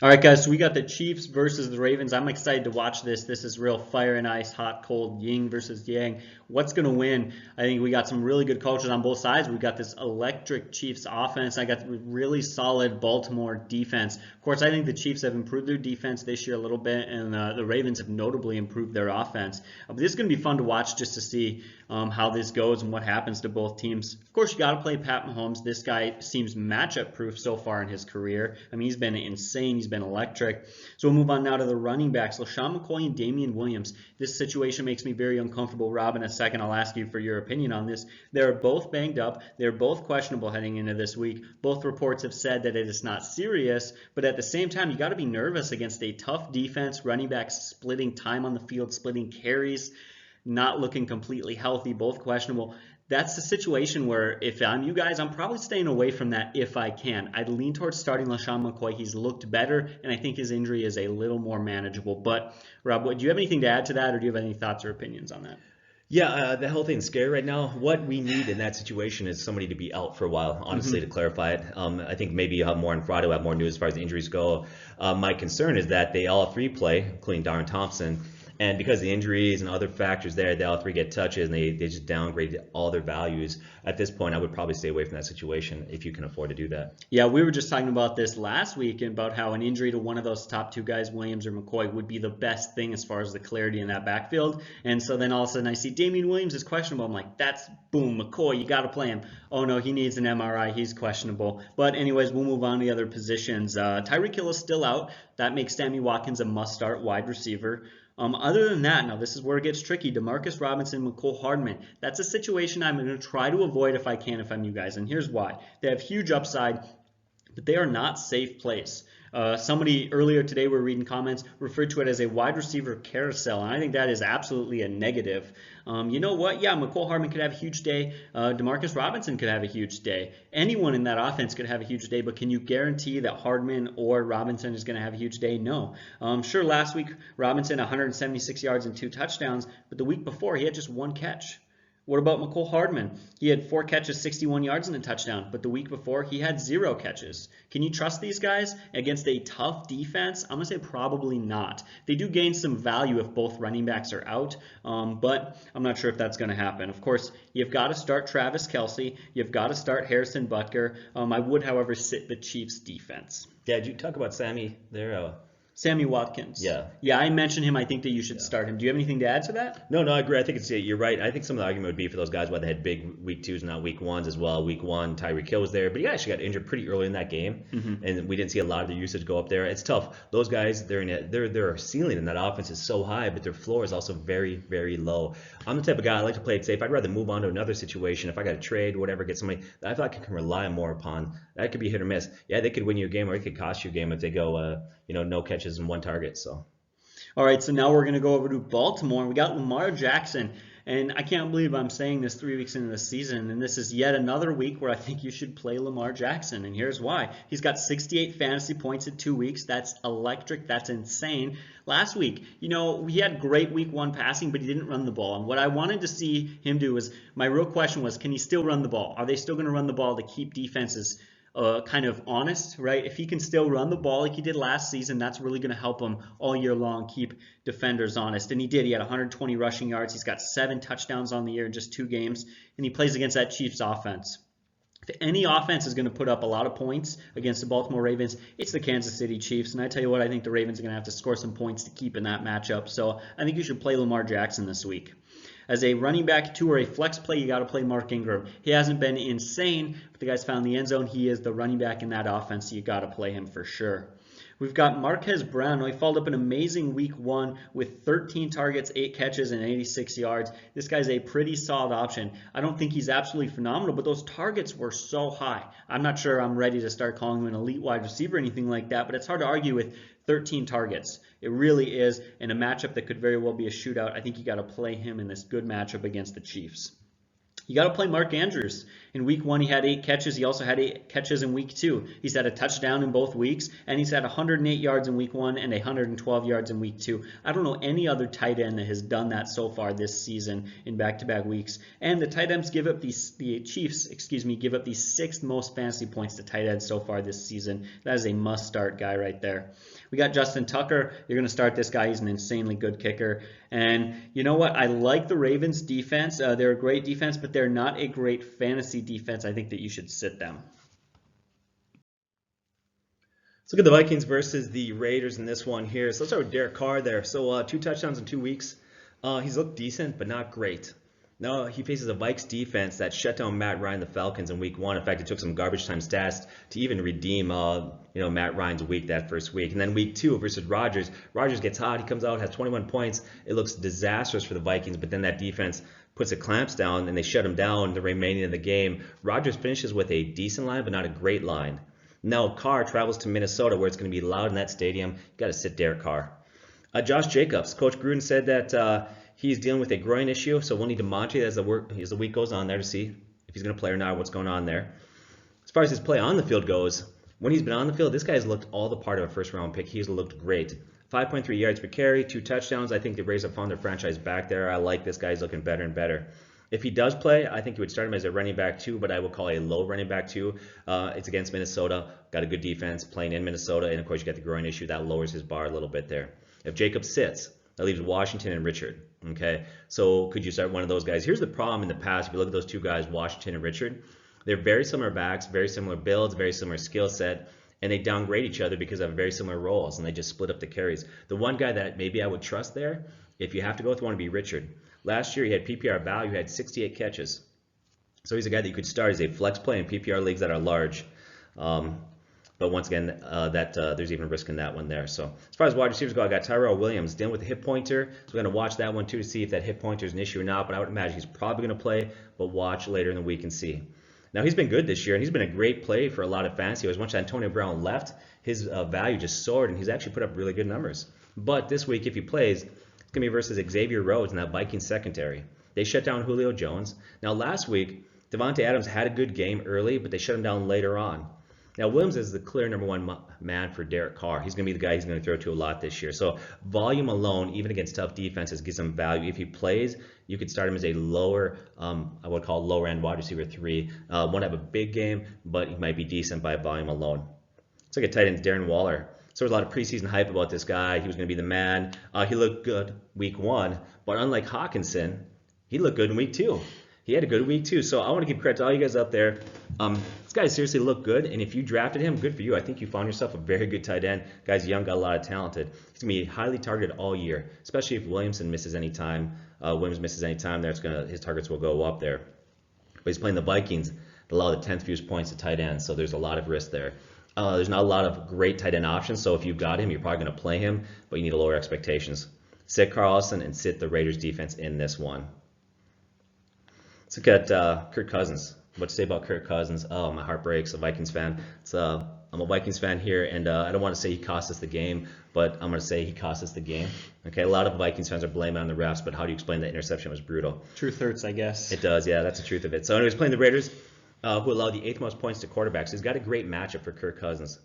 All right, guys, so we got the Chiefs versus the Ravens. I'm excited to watch this. This is real fire and ice, hot, cold, yin versus yang. What's going to win? I think we got some really good coaches on both sides. We've got this electric Chiefs offense. I got really solid Baltimore defense. Of course, I think the Chiefs have improved their defense this year a little bit, and the Ravens have notably improved their offense. But this is going to be fun to watch just to see how this goes and what happens to both teams. Of course, you got to play Pat Mahomes. This guy seems matchup-proof so far in his career. I mean, he's been insane insane. He's been electric. So we'll move on now to the running backs, LaShawn McCoy and Damian Williams. This situation makes me very uncomfortable. Rob, in a second, I'll ask you for your opinion on this. They're both banged up. They're both questionable heading into this week. Both reports have said that it is not serious, but at the same time, you got to be nervous against a tough defense, running backs splitting time on the field, splitting carries, not looking completely healthy, both questionable. That's the situation where if I'm you guys, I'm probably staying away from that if I can. I'd lean towards starting LaShawn McCoy. He's looked better, and I think his injury is a little more manageable. But, Rob, do you have anything to add to that, or do you have any thoughts or opinions on that? Yeah, the whole thing's scary right now. What we need in that situation is somebody to be out for a while, honestly, to clarify it. I think maybe you'll have more on Friday. We'll have more news as far as the injuries go. My concern is that they all three play, including Darren Thompson. And because of the injuries and other factors there, they all three get touches, and they just downgrade all their values. At this point, I would probably stay away from that situation if you can afford to do that. Yeah, we were just talking about this last week about how an injury to one of those top two guys, Williams or McCoy, would be the best thing as far as the clarity in that backfield. And so then all of a sudden I see Damian Williams is questionable. I'm like, that's boom, McCoy, you got to play him. Oh no, he needs an MRI. He's questionable. But anyways, we'll move on to the other positions. Tyreek Hill is still out. That makes Sammy Watkins a must-start wide receiver. Other than that, now this is where it gets tricky. Demarcus Robinson, Mecole Hardman. That's a situation I'm going to try to avoid if I can, if I'm you guys. And here's why. They have huge upside, but they are not safe plays. Somebody earlier today, we were reading comments, referred to it as a wide receiver carousel, and I think that is absolutely a negative. You know what? Yeah, Mecole Hardman could have a huge day. Demarcus Robinson could have a huge day. Anyone in that offense could have a huge day, but can you guarantee that Hardman or Robinson is going to have a huge day? No. Sure, last week, Robinson 176 yards and 2 touchdowns, but the week before, he had just 1 catch. What about Mecole Hardman? He had 4 catches, 61 yards and a touchdown, but the week before he had 0 catches. Can you trust these guys against a tough defense? I'm going to say probably not. They do gain some value if both running backs are out, but I'm not sure if that's going to happen. Of course, you've got to start Travis Kelce. You've got to start Harrison Butker. I would, however, sit the Chiefs' defense. Yeah, did you talk about Sammy there? Sammy Watkins. Yeah, I mentioned him. I think that you should start him. Do you have anything to add to that? No, I agree. I think you're right. I think some of the argument would be for those guys why they had big week 2s, not week 1s as well. Week 1, Tyreek Hill was there, but he actually got injured pretty early in that game, and we didn't see a lot of their usage go up there. It's tough. Those guys, their ceiling in that offense is so high, but their floor is also very, very low. I'm the type of guy I like to play it safe. I'd rather move on to another situation. If I got to trade, whatever, get somebody that I feel like I can rely more upon. That could be hit or miss. Yeah, they could win you a game, or it could cost you a game if they go, no catches and 1 target. So. All right, so now we're going to go over to Baltimore. We got Lamar Jackson, and I can't believe I'm saying this 3 weeks into the season, and this is yet another week where I think you should play Lamar Jackson, and here's why. He's got 68 fantasy points in 2 weeks. That's electric. That's insane. Last week, he had great week 1 passing, but he didn't run the ball, and what I wanted to see him do was, my real question was, can he still run the ball? Are they still going to run the ball to keep defenses kind of honest, right? If he can still run the ball like he did last season, that's really going to help him all year long, keep defenders honest. And he did. He had 120 rushing yards. He's got 7 touchdowns on the year in just 2 games, and he plays against that Chiefs offense. If any offense is going to put up a lot of points against the Baltimore Ravens, it's the Kansas City Chiefs. And I tell you what, I think the Ravens are going to have to score some points to keep in that matchup. So I think you should play Lamar Jackson this week. As a running back 2 or a flex play, you got to play Mark Ingram. He hasn't been insane, but the guy's found the end zone. He is the running back in that offense, so you got to play him for sure. We've got Marquez Brown. He followed up an amazing week 1 with 13 targets, 8 catches, and 86 yards. This guy's a pretty solid option. I don't think he's absolutely phenomenal, but those targets were so high. I'm not sure I'm ready to start calling him an elite wide receiver or anything like that, but it's hard to argue with 13 targets. It really is. In a matchup that could very well be a shootout, I think you got to play him in this good matchup against the Chiefs. You got to play Mark Andrews. In week 1, he had 8 catches. He also had 8 catches in week 2. He's had a touchdown in both weeks, and he's had 108 yards in week 1 and 112 yards in week 2. I don't know any other tight end that has done that so far this season in back-to-back weeks. And the tight ends the Chiefs give up the 6th most fantasy points to tight ends so far this season. That is a must-start guy right there. We got Justin Tucker. You're going to start this guy. He's an insanely good kicker. And you know what? I like the Ravens defense. They're a great defense, but they're not a great fantasy defense. I think that you should sit them. Let's look at the Vikings versus the Raiders in this one here. So let's start with Derek Carr there. So 2 touchdowns in 2 weeks. He's looked decent, but not great. No, he faces a Vikes defense that shut down Matt Ryan, the Falcons, in week 1. In fact, it took some garbage time stats to even redeem, Matt Ryan's week that first week. And then week 2 versus Rodgers. Rodgers gets hot. He comes out, has 21 points. It looks disastrous for the Vikings, but then that defense puts the clamps down and they shut him down the remaining of the game. Rodgers finishes with a decent line, but not a great line. Now Carr travels to Minnesota, where it's going to be loud in that stadium. You got to sit Derek Carr. Josh Jacobs. Coach Gruden said that he's dealing with a groin issue, so we'll need to monitor it as the week goes on there to see if he's going to play or not, what's going on there. As far as his play on the field goes, when he's been on the field, this guy's looked all the part of a first-round pick. He's looked great. 5.3 yards per carry, 2 touchdowns. I think the Raiders have found their franchise back there. I like this guy. He's looking better and better. If he does play, I think you would start him as a running back 2, but I will call a low running back 2. It's against Minnesota. Got a good defense playing in Minnesota, and of course you got the groin issue. That lowers his bar a little bit there. If Jacob sits, that leaves Washington and Richard. Okay, so could you start one of those guys? Here's the problem in the past. If you look at those 2 guys, Washington and Richard, they're very similar backs, very similar builds, very similar skill set, and they downgrade each other because they have very similar roles, and they just split up the carries. The one guy that maybe I would trust there, if you have to go with one, would be Richard. Last year he had PPR value, he had 68 catches. So he's a guy that you could start as a flex play in PPR leagues that are large. But once again, there's even risk in that one there. So as far as wide receivers go, I got Tyrell Williams dealing with a hip pointer. So we're going to watch that one too to see if that hip pointer is an issue or not. But I would imagine he's probably going to play, but watch later in the week and see. Now he's been good this year, and he's been a great play for a lot of fantasy. As much as Antonio Brown left, his value just soared, and he's actually put up really good numbers. But this week, if he plays, it's going to be versus Xavier Rhodes in that Vikings secondary. They shut down Julio Jones. Now last week, Devontae Adams had a good game early, but they shut him down later on. Now, Williams is the clear number 1 man for Derek Carr. He's going to be the guy he's going to throw to a lot this year. So volume alone, even against tough defenses, gives him value. If he plays, you could start him as a lower, I would call lower-end wide receiver 3. Won't have a big game, but he might be decent by volume alone. Let's look at tight end Darren Waller. So there's a lot of preseason hype about this guy. He was going to be the man. He looked good week 1, but unlike Hawkinson, he looked good in week 2. He had a good week too, so I want to give credit to all you guys out there. This guy seriously looked good, and if you drafted him, good for you. I think you found yourself a very good tight end. Guy's young, got a lot of talented. He's going to be highly targeted all year, especially if Williamson misses any time. Williams misses any time there, his targets will go up there. But he's playing the Vikings, that allow the 10th fewest points to tight end, so there's a lot of risk there. There's not a lot of great tight end options, so if you've got him, you're probably going to play him, but you need to lower expectations. Sit Carlson and sit the Raiders defense in this one. Let's look at Kirk Cousins. What to say about Kirk Cousins? Oh, my heart breaks. A Vikings fan. I'm a Vikings fan here, and I don't want to say he cost us the game, but I'm going to say he cost us the game. Okay, a lot of Vikings fans are blaming on the refs, but how do you explain that interception was brutal? Truth hurts, I guess. It does, yeah, that's the truth of it. So anyways, playing the Raiders, who allowed the 8th most points to quarterbacks. He's got a great matchup for Kirk Cousins.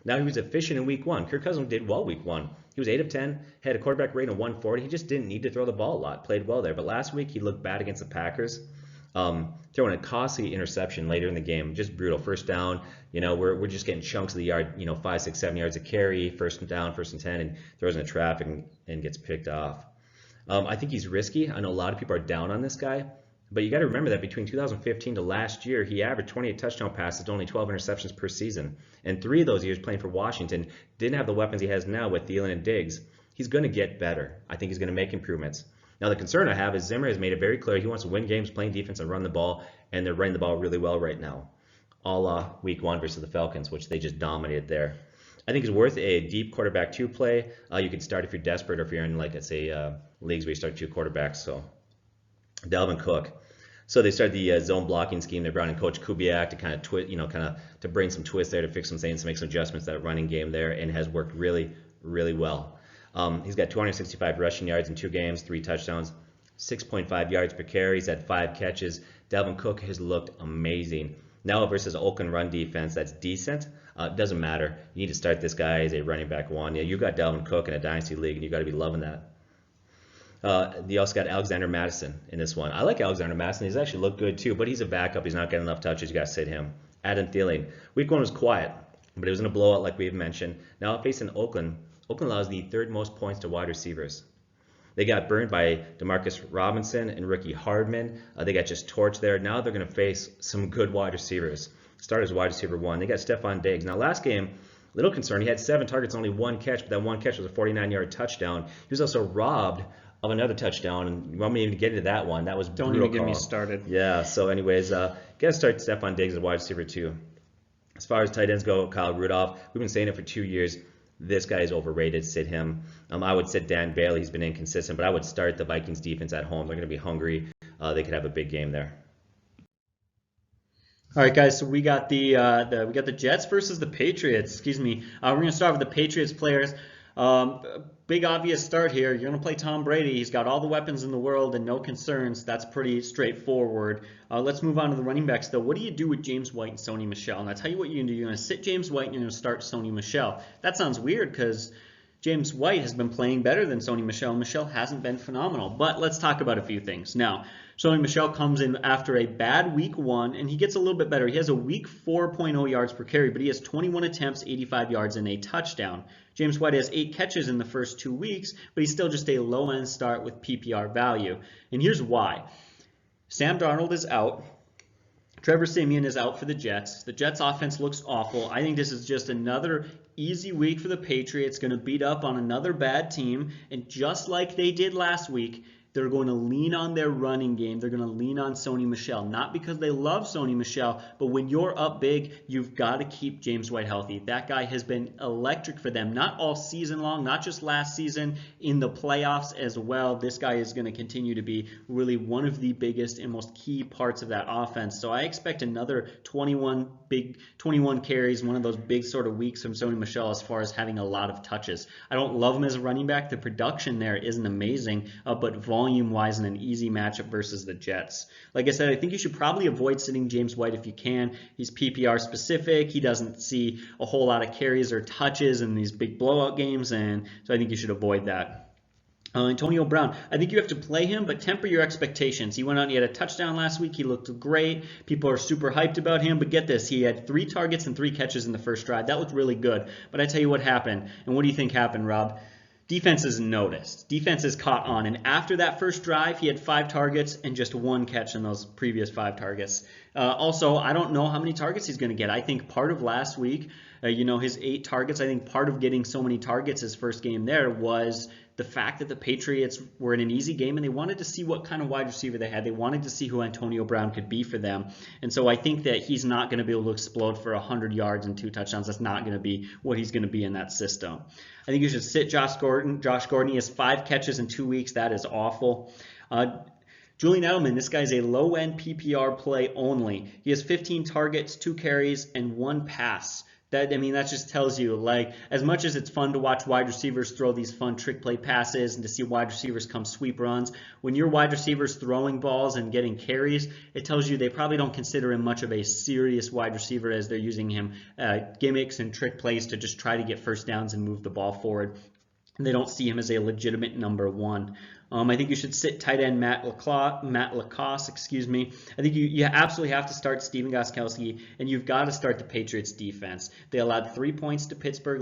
Now he was efficient in week 1. Kirk Cousins did well week 1. He was 8 of 10, had a quarterback rating of 140. He just didn't need to throw the ball a lot. Played well there, but last week he looked bad against the Packers. Throwing a costly interception later in the game, just brutal. First down, we're just getting chunks of the yard, 5, 6, 7 yards of carry, first down, 1st and 10, and throws into traffic and gets picked off. I think he's risky. I know a lot of people are down on this guy, but you got to remember that between 2015 to last year, he averaged 28 touchdown passes to only 12 interceptions per season. And 3 of those years playing for Washington didn't have the weapons he has now with Thielen and Diggs. He's going to get better. I think he's going to make improvements. Now, the concern I have is Zimmer has made it very clear he wants to win games playing defense and run the ball, and they're running the ball really well right now. All week 1 versus the Falcons, which they just dominated there. I think it's worth a deep quarterback 2 play. You can start if you're desperate or if you're in, like, let's say, leagues where you start 2 quarterbacks. So, Dalvin Cook. So they started the zone blocking scheme. They brought in Coach Kubiak to kind of to bring some twist there, to fix some things, to make some adjustments to that running game there, and has worked really, really well. He's got 265 rushing yards in 2 games, 3 touchdowns, 6.5 yards per carry. He's had 5 catches. Dalvin Cook has looked amazing. Now versus Oakland run defense, that's decent. Doesn't matter. You need to start this guy as a running back 1. Yeah, you got Dalvin Cook in a dynasty league, and you got to be loving that. You also got Alexander Madison in this one. I like Alexander Madison. He's actually looked good too, but he's a backup. He's not getting enough touches. You got to sit him. Adam Thielen. Week 1 was quiet, but it was in a blowout like we've mentioned. Now facing Oakland. Oakland allows the 3rd most points to wide receivers. They got burned by Demarcus Robinson and Ricky Hardman. They got just torched there. Now they're going to face some good wide receivers. Start as wide receiver 1. They got Stephon Diggs. Now last game, little concern. He had 7 targets, only 1 catch, but that 1 catch was a 49-yard touchdown. He was also robbed of another touchdown. And you want me to even get into that one? That was Don't brutal even get me call. started. Yeah. So, anyways, gotta start Stephon Diggs as wide receiver too. As far as tight ends go, Kyle Rudolph, we've been saying it for 2 years. This guy is overrated. Sit him. I would sit Dan Bailey. He's been inconsistent, but I would start the Vikings defense at home. They're going to be hungry. They could have a big game there. All right, guys. So we got the Jets versus the Patriots. Excuse me. We're gonna start with the Patriots players. Big obvious start here. You're going to play Tom Brady. He's got all the weapons in the world and no concerns. That's pretty straightforward. Let's move on to the running backs, though. What do you do with James White and Sony Michel? And I'll tell you what you're going to do. You're going to sit James White and you're going to start Sony Michel. That sounds weird because James White has been playing better than Sony Michel. Michel hasn't been phenomenal. But let's talk about a few things. Now, Sony Michel comes in after a bad week 1, and he gets a little bit better. He has a week 4.0 yards per carry, but he has 21 attempts, 85 yards, and a touchdown. James White has 8 catches in the first 2 weeks, but he's still just a low-end start with PPR value. And here's why. Sam Darnold is out. Trevor Siemian is out for the Jets. The Jets offense looks awful. I think this is just another easy week for the Patriots, going to beat up on another bad team. And just like they did last week, they're going to lean on their running game. They're going to lean on Sony Michel, not because they love Sony Michel, but when you're up big, you've got to keep James White healthy. That guy has been electric for them, not all season long, not just last season, in the playoffs as well. This guy is going to continue to be really one of the biggest and most key parts of that offense. So I expect another 21 carries, one of those big sort of weeks from Sony Michel as far as having a lot of touches. I don't love him as a running back. The production there isn't amazing, but volume-wise in an easy matchup versus the Jets. Like I said, I think you should probably avoid sitting James White if you can. He's PPR specific. He doesn't see a whole lot of carries or touches in these big blowout games, and so I think you should avoid that. Antonio Brown, I think you have to play him, but temper your expectations. He went out and he had a touchdown last week. He looked great. People are super hyped about him, but get this. He had 3 targets and 3 catches in the first drive. That looked really good. But I tell you what happened. And what do you think happened, Rob? Defenses noticed. Defenses caught on. And after that first drive, he had 5 targets and just 1 catch in those previous 5 targets. Also, I don't know how many targets he's going to get. I think part of last week, his 8 targets, I think part of getting so many targets his first game there was the fact that the Patriots were in an easy game and they wanted to see what kind of wide receiver they had. They wanted to see who Antonio Brown could be for them. And so I think that he's not going to be able to explode for 100 yards and 2 touchdowns. That's not going to be what he's going to be in that system. I think you should sit Josh Gordon. Josh Gordon, he has 5 catches in 2 weeks. That is awful. Julian Edelman, this guy's a low-end PPR play only. He has 15 targets, 2 carries, and 1 pass. That just tells you, like, as much as it's fun to watch wide receivers throw these fun trick play passes and to see wide receivers come sweep runs, when your wide receivers throwing balls and getting carries, it tells you they probably don't consider him much of a serious wide receiver as they're using him gimmicks and trick plays to just try to get first downs and move the ball forward. And they don't see him as a legitimate number 1. I think you should sit tight end Matt Lacoste, I think you absolutely have to start Stephen Gostkowski, and you've got to start the Patriots defense. They allowed 3 points to Pittsburgh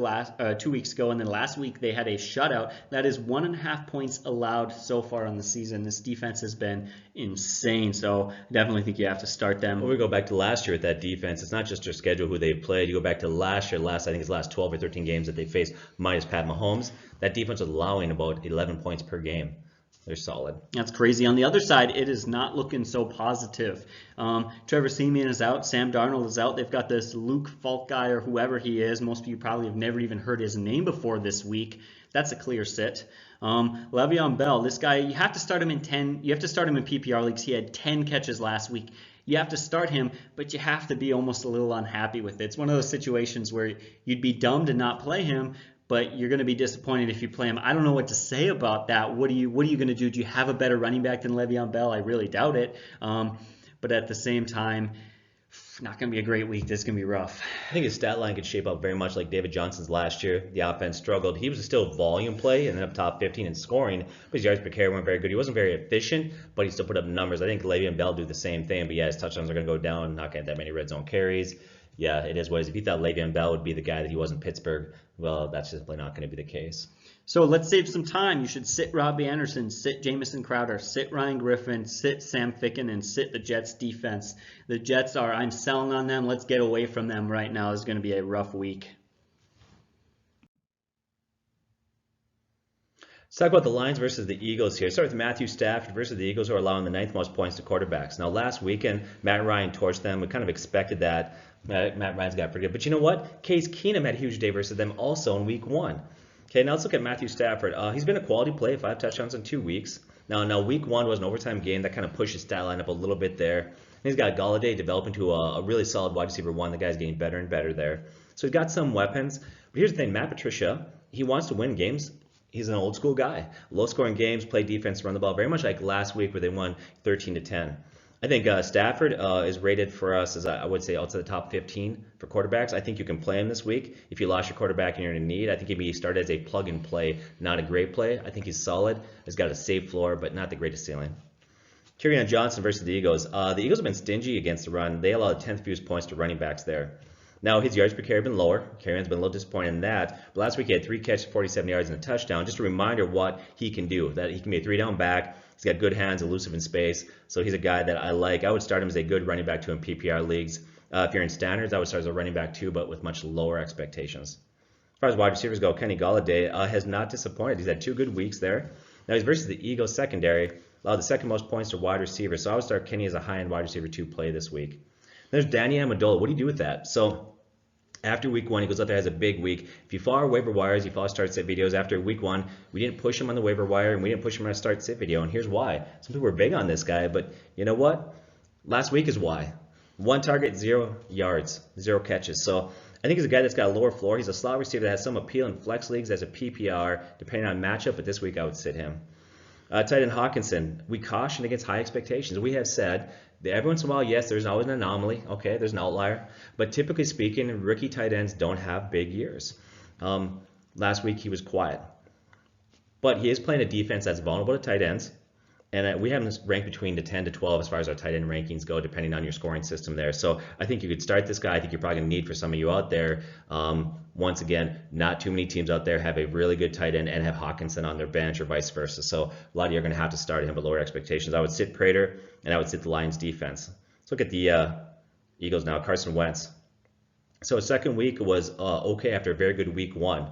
2 weeks ago, and then last week they had a shutout. That is 1.5 points allowed so far on the season. This defense has been insane, so I definitely think you have to start them. Well, we go back to last year with that defense. It's not just their schedule, who they played. You go back to last year, I think it's last 12 or 13 games that they faced minus Pat Mahomes. That defense was allowing about 11 points per game. They're solid. That's crazy. On the other side, it is not looking so positive. Trevor Siemian is out. Sam Darnold is out. They've got this Luke Falk guy or whoever he is. Most of you probably have never even heard his name before this week. That's a clear sit. Le'Veon Bell, this guy, you have to start him in PPR leagues. He had 10 catches last week. You have to start him, but you have to be almost a little unhappy with it. It's one of those situations where you'd be dumb to not play him, but you're going to be disappointed if you play him. I don't know what to say about that. What are you going to do? Do you have a better running back than Le'Veon Bell? I really doubt it. But at the same time, not going to be a great week. This is going to be rough. I think his stat line could shape up very much like David Johnson's last year. The offense struggled. He was still volume play and then up top 15 in scoring, but his yards per carry weren't very good. He wasn't very efficient, but he still put up numbers. I think Le'Veon Bell do the same thing, but yeah, his touchdowns are going to go down, not getting that many red zone carries. Yeah, it is what it is. If you thought Le'Veon Bell would be the guy that he was in Pittsburgh, well, that's simply not going to be the case. So let's save some time. You should sit Robbie Anderson, sit Jamison Crowder, sit Ryan Griffin, sit Sam Ficken, and sit the Jets defense. The Jets I'm selling on them. Let's get away from them right now. It's going to be a rough week. Let's talk about the Lions versus the Eagles here. Start with Matthew Stafford versus the Eagles, who are allowing the 9th most points to quarterbacks. Now, last weekend, Matt Ryan torched them. We kind of expected that. Matt Ryan's got pretty good. But you know what? Case Keenum had a huge day versus them also in week 1. Okay, now let's look at Matthew Stafford. He's been a quality play, 5 touchdowns in 2 weeks. Now week 1 was an overtime game. That kind of pushed his stat line up a little bit there. And he's got Galladay developing to a really solid wide receiver 1. The guy's getting better and better there. So he's got some weapons. But here's the thing, Matt Patricia, he wants to win games. He's an old school guy. Low scoring games, play defense, run the ball, very much like last week where they won 13-10. I think Stafford is rated for us as I would say outside the top 15 for quarterbacks. I think you can play him this week. If you lost your quarterback and you're in need, I think he'd be started as a plug and play, not a great play. I think he's solid. He's got a safe floor, but not the greatest ceiling. Kerryon Johnson versus the Eagles. The Eagles have been stingy against the run. They allow 10th fewest points to running backs there. Now, his yards per carry have been lower. Kerryon's been a little disappointed in that. But last week, he had 3 catches, 47 yards, and a touchdown. Just a reminder what he can do, that he can be a 3-down back. He's got good hands, elusive in space. So he's a guy that I like. I would start him as a good running back too in PPR leagues. If you're in standards, I would start as a running back too, but with much lower expectations. As far as wide receivers go, Kenny Galladay has not disappointed. He's had 2 good weeks there. Now, he's versus the Eagles secondary. Allowed the 2nd most points to wide receivers. So I would start Kenny as a high-end wide receiver 2 play this week. There's Danny Amendola. What do you do with that? So after week 1, he goes out there, has a big week. If you follow our waiver wires, you follow start sit videos, after week 1, we didn't push him on the waiver wire and we didn't push him on a start sit video. And here's why. Some people were big on this guy, but you know what? Last week is why. 1 target, 0 yards, 0 catches. So I think he's a guy that's got a lower floor. He's a slot receiver that has some appeal in flex leagues as a PPR, depending on matchup, but this week I would sit him. Tight end Hawkinson, we caution against high expectations. We have said that every once in a while, yes, there's always an anomaly. Okay, there's an outlier. But typically speaking, rookie tight ends don't have big years. Last week, he was quiet. But he is playing a defense that's vulnerable to tight ends. And we have him ranked between the 10 to 12 as far as our tight end rankings go, depending on your scoring system there. So I think you could start this guy. I think you're probably going to need for some of you out there. Once again, not too many teams out there have a really good tight end and have Hawkinson on their bench or vice versa. So a lot of you are going to have to start him with lower expectations. I would sit Prater, and I would sit the Lions defense. Let's look at the Eagles now. Carson Wentz. So his 2nd week was okay after a very good week 1.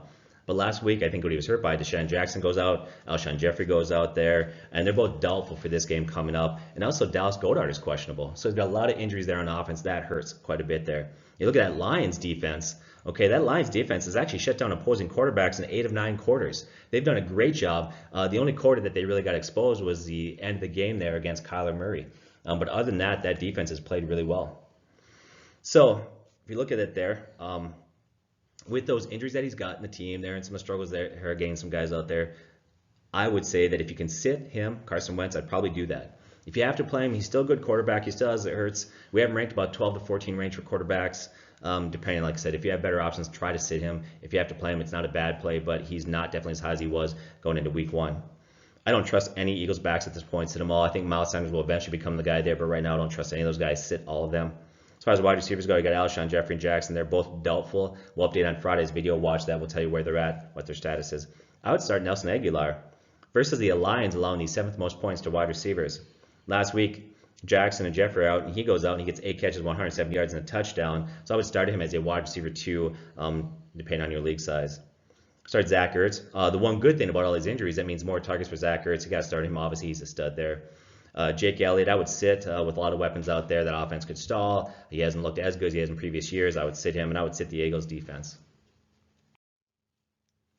But last week, I think when he was hurt by Deshaun Jackson goes out, Alshon Jeffrey goes out there, and they're both doubtful for this game coming up. And also Dallas Goedert is questionable. So he's got a lot of injuries there on offense. That hurts quite a bit there. You look at that Lions defense. Okay, that Lions defense has actually shut down opposing quarterbacks in 8 of 9 quarters. They've done a great job. The only quarter that they really got exposed was the end of the game there against Kyler Murray. But other than that, that defense has played really well. So if you look at it there, with those injuries that he's got in the team there and some struggles there again, some guys out there, I would say that if you can sit him, Carson Wentz, I'd probably do that. If you have to play him, he's still a good quarterback. He still has it hurts. We have him ranked about 12 to 14 range for quarterbacks. Depending, like I said, if you have better options, try to sit him. If you have to play him, it's not a bad play, but he's not definitely as high as he was going into week 1. I don't trust any Eagles backs at this point. Sit them all. I think Miles Sanders will eventually become the guy there, but right now I don't trust any of those guys. Sit all of them. As far as wide receivers go, you got Alshon Jeffrey and Jackson. They're both doubtful. We'll update on Friday's video. Watch that. We'll tell you where they're at, what their status is. I would start Nelson Aguilar versus the Lions, allowing the 7th most points to wide receivers. Last week, Jackson and Jeffrey are out, and he goes out and he gets 8 catches, 107 yards, and a touchdown. So I would start him as a wide receiver 2, depending on your league size. Start Zach Ertz. The one good thing about all these injuries, that means more targets for Zach Ertz. You got to start him. Obviously, he's a stud there. Jake Elliott, I would sit with a lot of weapons out there. That offense could stall. He hasn't looked as good as he has in previous years. I would sit him, and I would sit the Eagles defense.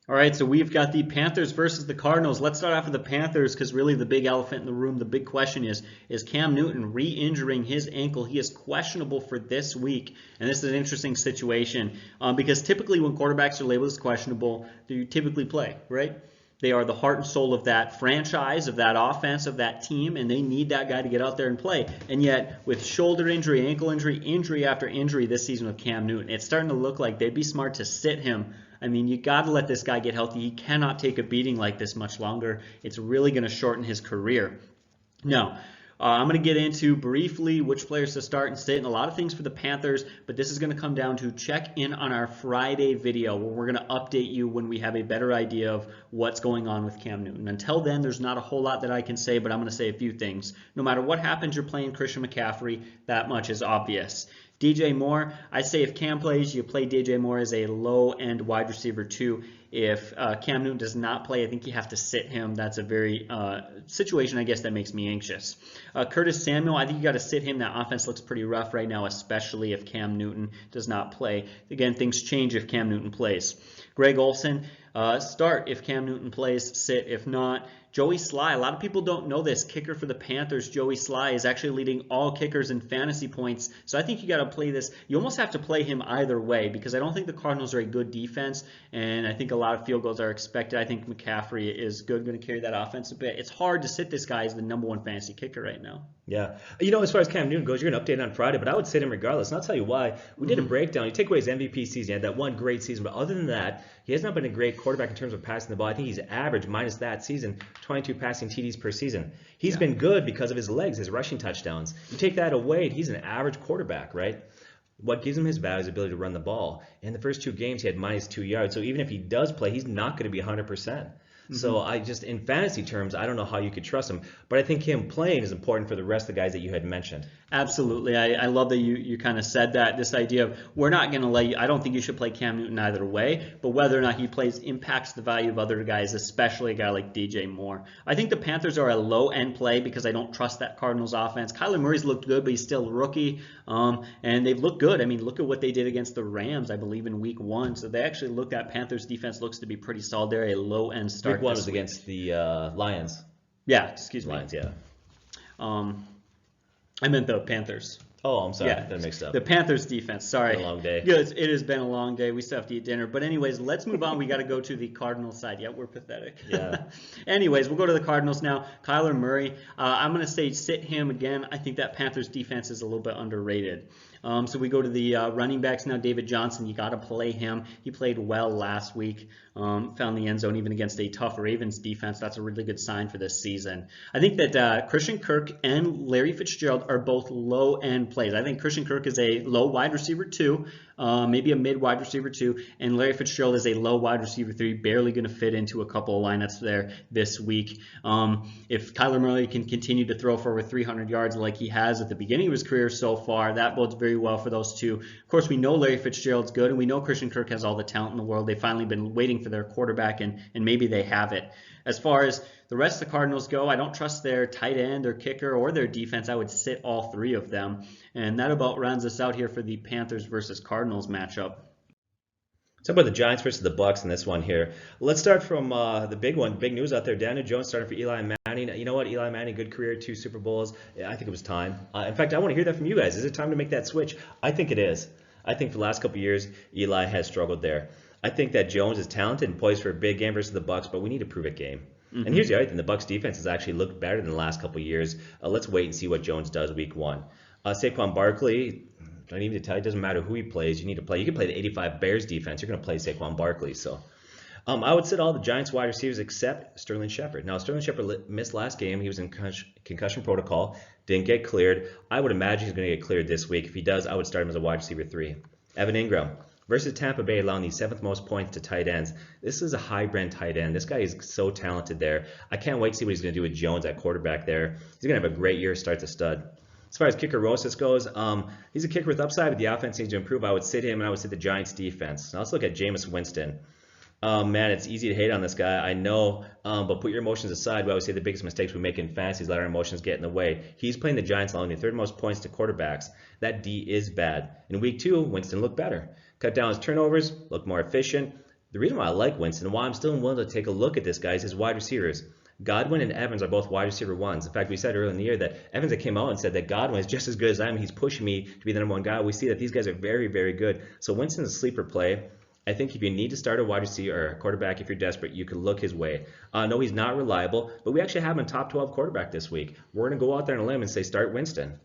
All right, so we've got the Panthers versus the Cardinals. Let's start off with the Panthers because really the big elephant in the room, the big question is Cam Newton re-injuring his ankle? He is questionable for this week, and this is an interesting situation because typically when quarterbacks are labeled as questionable, they typically play, right? They are the heart and soul of that franchise, of that offense, of that team, and they need that guy to get out there and play. And yet, with shoulder injury, ankle injury, injury after injury this season with Cam Newton, it's starting to look like they'd be smart to sit him. I mean, you got to let this guy get healthy. He cannot take a beating like this much longer. It's really going to shorten his career. Now, I'm going to get into briefly which players to start and sit and a lot of things for the Panthers, but this is going to come down to check in on our Friday video where we're going to update you when we have a better idea of what's going on with Cam Newton. Until then, there's not a whole lot that I can say, but I'm going to say a few things. No matter what happens, you're playing Christian McCaffrey. That much is obvious. DJ Moore, I say if Cam plays, you play DJ Moore as a low-end wide receiver 2. if Cam Newton does not play, I think you have to sit him. That's a very situation, I guess, that makes me anxious. Curtis Samuel, I think you got to sit him. That offense looks pretty rough right now, especially if Cam Newton does not play. Again, things change if Cam Newton plays. Greg Olsen, start if Cam Newton plays, sit if not. Joey Sly, a lot of people don't know this. Kicker for the Panthers, Joey Sly, is actually leading all kickers in fantasy points. So I think you got to play this. You almost have to play him either way because I don't think the Cardinals are a good defense, and I think a lot of field goals are expected. I think McCaffrey is good, going to carry that offense a bit. It's hard to sit this guy as the #1 fantasy kicker right now. Yeah. As far as Cam Newton goes, you're going to update on Friday, but I would sit him regardless. And I'll tell you why. We did a breakdown. You take away his MVP season. He had that one great season. But other than that, he has not been a great quarterback in terms of passing the ball. I think he's average minus that season, 22 passing TDs per season. He's been good because of his legs, his rushing touchdowns. You take that away, he's an average quarterback, right? What gives him his value is the ability to run the ball. In the first 2 games, he had minus 2 yards. So even if he does play, he's not going to be 100%. So in fantasy terms, I don't know how you could trust him, but I think him playing is important for the rest of the guys that you had mentioned. Absolutely. I love that you kind of said that. This idea of we're not going to let you, I don't think you should play Cam Newton either way, but whether or not he plays impacts the value of other guys, especially a guy like DJ Moore. I think the Panthers are a low-end play because I don't trust that Cardinals offense. Kyler Murray's looked good, but he's still a rookie, and they've looked good. I mean, look at what they did against the Rams, I believe, in week 1. So they actually looked at Panthers defense looks to be pretty solid. They're a low-end start. Week 1 was against the Lions. Yeah, excuse me. Lions, yeah. I meant the Panthers. Oh, I'm sorry. Yeah, That mixed up. the Panthers defense. Sorry. It's been a long day. Good. It has been a long day. We still have to eat dinner. But anyways, let's move on. We got to go to the Cardinals side. Yeah, we're pathetic. Yeah. Anyways, we'll go to the Cardinals now. Kyler Murray. I'm going to say sit him again. I think that Panthers defense is a little bit underrated. So we go to the running backs now. David Johnson, you got to play him. He played well last week. Found the end zone even against a tough Ravens defense. That's a really good sign for this season. I think that Christian Kirk and Larry Fitzgerald are both low-end plays. I think Christian Kirk is a low wide receiver 2, maybe a mid wide receiver 2, and Larry Fitzgerald is a low wide receiver 3, barely going to fit into a couple of lineups there this week. If Kyler Murray can continue to throw for over 300 yards like he has at the beginning of his career so far, that bodes very well for those two. Of course, we know Larry Fitzgerald's good, and we know Christian Kirk has all the talent in the world. They've finally been waiting for their quarterback, and maybe they have it. As far as the rest of the Cardinals go, I don't trust their tight end, their kicker, or their defense. I would sit all 3 of them. And that about rounds us out here for the Panthers versus Cardinals matchup. Talk about the Giants versus the Bucs in this one here. Let's start from the big one, big news out there. Daniel Jones starting for Eli Manning. You know what? Eli Manning, good career, 2 Super Bowls. Yeah, I think it was time. In fact, I want to hear that from you guys. Is it time to make that switch? I think it is. I think for the last couple of years, Eli has struggled there. I think that Jones is talented and poised for a big game versus the Bucs, but we need a prove-it game. And here's the other thing. The Bucs defense has actually looked better than the last couple of years. Let's wait and see what Jones does week 1. Saquon Barkley, don't even tell you, it doesn't matter who he plays. You need to play. You can play the 85 Bears defense. You're going to play Saquon Barkley. So I would sit all the Giants wide receivers except Sterling Shepard. Now, Sterling Shepard missed last game. He was in concussion protocol, didn't get cleared. I would imagine he's going to get cleared this week. If he does, I would start him as a wide receiver 3. Evan Ingram versus Tampa Bay, allowing the 7th most points to tight ends. This is a high-brand tight end. This guy is so talented there. I can't wait to see what he's going to do with Jones at quarterback there. He's going to have a great year, start to stud. As far as kicker Rosas goes, he's a kicker with upside, but the offense needs to improve. I would sit him, and I would sit the Giants defense. Now let's look at Jameis Winston. Man, it's easy to hate on this guy, I know, but put your emotions aside. We always say the biggest mistakes we make in fantasy is let our emotions get in the way. He's playing the Giants allowing the 3rd most points to quarterbacks. That D is bad. In week 2, Winston looked better. Cut down his turnovers, looked more efficient. The reason why I like Winston and why I'm still willing to take a look at this guy is his wide receivers. Godwin and Evans are both wide receiver 1s. In fact, we said earlier in the year that Evans came out and said that Godwin is just as good as I am. He's pushing me to be the #1 guy. We see that these guys are very, very good. So Winston's a sleeper play. I think if you need to start a wide receiver or a quarterback, if you're desperate, you can look his way. No, he's not reliable, but we actually have him top 12 quarterback this week. We're going to go out there on a limb and say start Winston.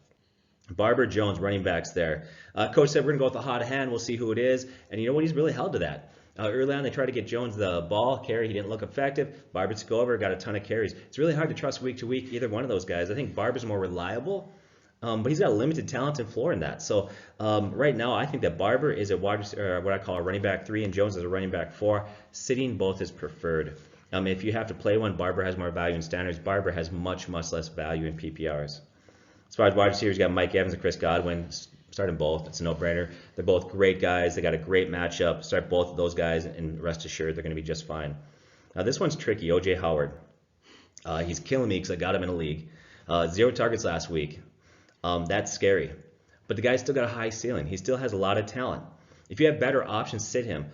Barber, Jones, running backs there. Coach said we're going to go with the hot hand. We'll see who it is. And you know what? He's really held to that. Early on, they tried to get Jones the ball carry. He didn't look effective. Barber took over, got a ton of carries. It's really hard to trust week to week either one of those guys. I think Barber's more reliable, but he's got a limited talent and floor in that. So right now, I think that Barber is a wide receiver, what I call a running back 3, and Jones is a running back 4. Sitting both is preferred. If you have to play one, Barber has more value in standards. Barber has much, much less value in PPRs. As far as wide receivers, you got Mike Evans and Chris Godwin. Start them both. It's a no-brainer. They're both great guys. They got a great matchup. Start both of those guys, and rest assured they're going to be just fine. Now this one's tricky. O.J. Howard. He's killing me because I got him in a league. 0 targets last week. That's scary. But the guy's still got a high ceiling. He still has a lot of talent. If you have better options, sit him.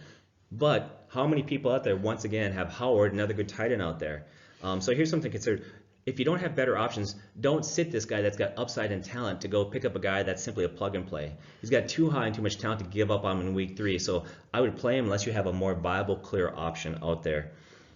But how many people out there, once again, have Howard, another good tight end out there? So here's something to consider. If you don't have better options, don't sit this guy that's got upside and talent to go pick up a guy that's simply a plug and play. He's got too high and too much talent to give up on him in week 3. So I would play him unless you have a more viable, clear option out there.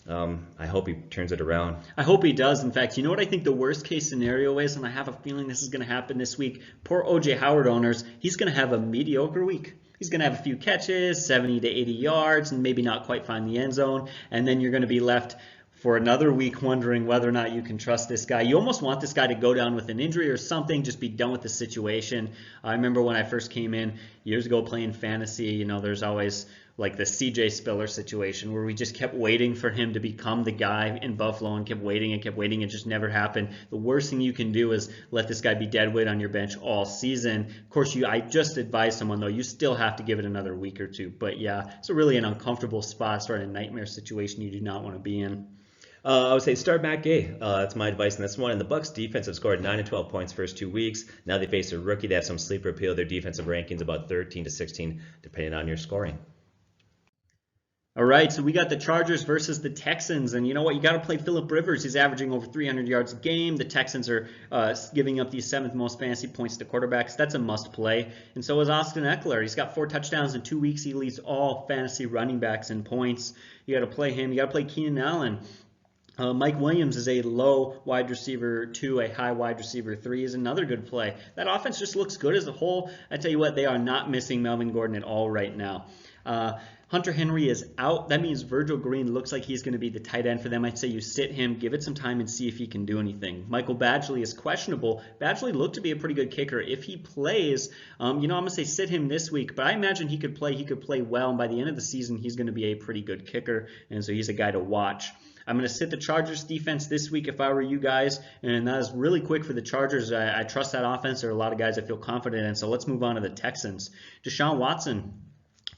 I hope he turns it around. I hope he does. In fact, you know what I think the worst case scenario is, and I have a feeling this is going to happen this week. Poor O.J. Howard owners, he's going to have a mediocre week. He's going to have a few catches, 70 to 80 yards, and maybe not quite find the end zone. And then you're going to be left for another week wondering whether or not you can trust this guy. You almost want this guy to go down with an injury or something, just be done with the situation. I remember when I first came in years ago playing fantasy, there's always like the CJ Spiller situation where we just kept waiting for him to become the guy in Buffalo and kept waiting. It just never happened. The worst thing you can do is let this guy be dead weight on your bench all season. Of course, I just advise someone, though, you still have to give it another week or two. But yeah, it's really an uncomfortable spot, sort of a nightmare situation you do not want to be in. I would say start Matt Gay. That's my advice in this one. And the Bucs defense have scored 9 and 12 points first 2 weeks. Now they face a rookie. They have some sleeper appeal. Their defensive rankings about 13 to 16, depending on your scoring. All right, so we got the Chargers versus the Texans, and you know what? You got to play Phillip Rivers. He's averaging over 300 yards a game. The Texans are giving up the 7th most fantasy points to quarterbacks. That's a must play. And so is Austin Eckler. He's got 4 touchdowns in 2 weeks. He leads all fantasy running backs in points. You got to play him. You got to play Keenan Allen. Mike Williams is a low wide receiver 2, a high wide receiver 3 is another good play. That offense just looks good as a whole. I tell you what, they are not missing Melvin Gordon at all right now. Hunter Henry is out. That means Virgil Green looks like he's going to be the tight end for them. I'd say you sit him, give it some time, and see if he can do anything. Michael Badgley is questionable. Badgley looked to be a pretty good kicker. If he plays, I'm going to say sit him this week, but I imagine he could play well, and by the end of the season, he's going to be a pretty good kicker, and so he's a guy to watch. I'm going to sit the Chargers defense this week if I were you guys, and that is really quick for the Chargers. I trust that offense. There are a lot of guys I feel confident in, so let's move on to the Texans. Deshaun Watson.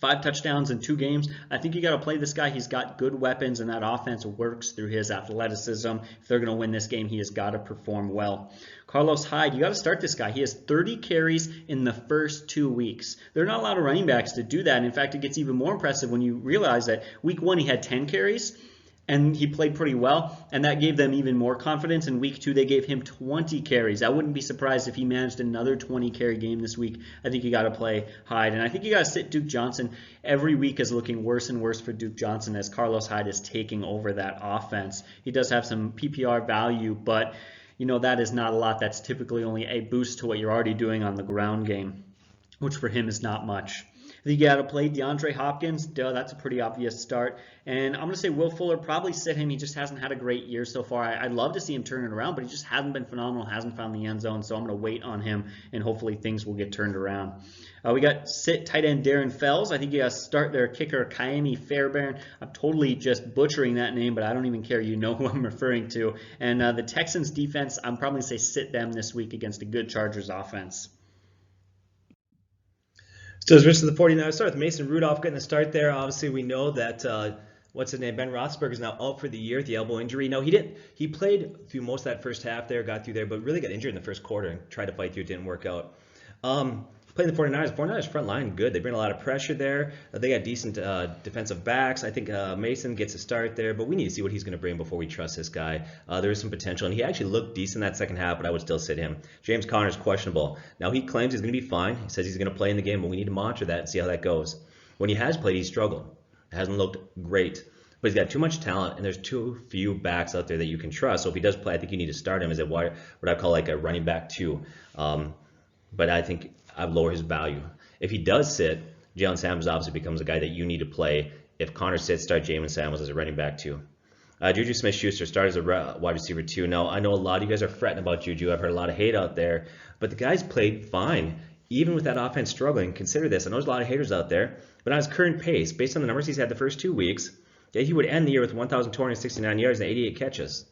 5 touchdowns in 2 games. I think you got to play this guy. He's got good weapons, and that offense works through his athleticism. If they're going to win this game, he has got to perform well. Carlos Hyde, you got to start this guy. He has 30 carries in the first 2 weeks. There are not a lot of running backs to do that. In fact, it gets even more impressive when you realize that week 1 he had 10 carries. And he played pretty well, and that gave them even more confidence. In week 2, they gave him 20 carries. I wouldn't be surprised if he managed another 20-carry game this week. I think you got to play Hyde, and I think you got to sit Duke Johnson. Every week is looking worse and worse for Duke Johnson as Carlos Hyde is taking over that offense. He does have some PPR value, but that is not a lot. That's typically only a boost to what you're already doing on the ground game, which for him is not much. You got to play DeAndre Hopkins. That's a pretty obvious start. And I'm going to say Will Fuller, probably sit him. He just hasn't had a great year so far. I'd love to see him turn it around, but he just hasn't been phenomenal, hasn't found the end zone. So I'm going to wait on him, and hopefully things will get turned around. We got sit tight end Darren Fells. I think you got to start their kicker, Kaimi Fairbairn. I'm totally just butchering that name, but I don't even care. You know who I'm referring to. And the Texans defense, I'm probably going to say sit them this week against a good Chargers offense. Steelers versus the 49ers. Start with Mason Rudolph getting the start there. Obviously, we know that what's his name? Ben Roethlisberger is now out for the year with the elbow injury. No, he didn't. He played through most of that first half there, got through there, but really got injured in the first quarter and tried to fight through. It didn't work out. Playing the 49ers. 49ers front line, good. They bring a lot of pressure there. They got decent defensive backs. I think Mason gets a start there, but we need to see what he's going to bring before we trust this guy. There is some potential, and he actually looked decent that second half, but I would still sit him. James Conner is questionable. Now, he claims he's going to be fine. He says he's going to play in the game, but we need to monitor that and see how that goes. When he has played, he's struggled. It hasn't looked great. But he's got too much talent, and there's too few backs out there that you can trust. So if he does play, I think you need to start him as what I call like a running back 2. But I think I'd lower his value. If he does sit, Jalen Samuels obviously becomes a guy that you need to play. If Connor sits, start Jalen Samuels as a running back 2. Juju Smith-Schuster start as a wide receiver 2. Now, I know a lot of you guys are fretting about Juju. I've heard a lot of hate out there. But the guy's played fine. Even with that offense struggling, consider this. I know there's a lot of haters out there. But on his current pace, based on the numbers he's had the first 2 weeks, he would end the year with 1,269 yards and 88 catches.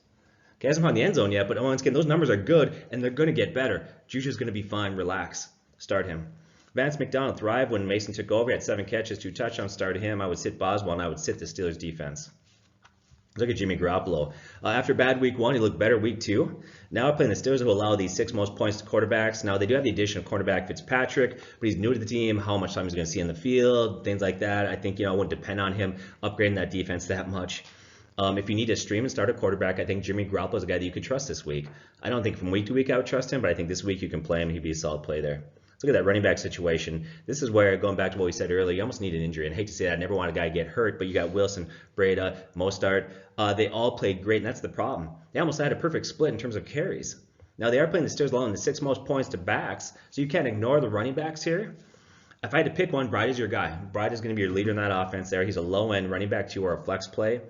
He hasn't found the end zone yet, but once again, those numbers are good, and they're going to get better. Juju's going to be fine. Relax. Start him. Vance McDonald thrived when Mason took over. He had 7 catches, 2 touchdowns, started him. I would sit Boswell, and I would sit the Steelers defense. Look at Jimmy Garoppolo. After a bad week 1, he looked better week 2. Now we're playing the Steelers, who allow the 6th most points to quarterbacks. Now they do have the addition of quarterback Fitzpatrick, but he's new to the team. How much time he's going to see in the field, things like that. I think, I wouldn't depend on him upgrading that defense that much. If you need to stream and start a quarterback, I think Jimmy Garoppolo is a guy that you could trust this week. I don't think from week to week I would trust him, but I think this week you can play him and he'd be a solid play there. Let's look at that running back situation. This is where, going back to what we said earlier, you almost need an injury. And I hate to say that, I never want a guy to get hurt, but you got Wilson, Breda, Mostard. They all played great, and that's the problem. They almost had a perfect split in terms of carries. Now, they are playing the Steelers allowing the 6th most points to backs, so you can't ignore the running backs here. If I had to pick one, Breda's your guy. Breda's going to be your leader in that offense there. He's a low-end running back 2 or a flex play.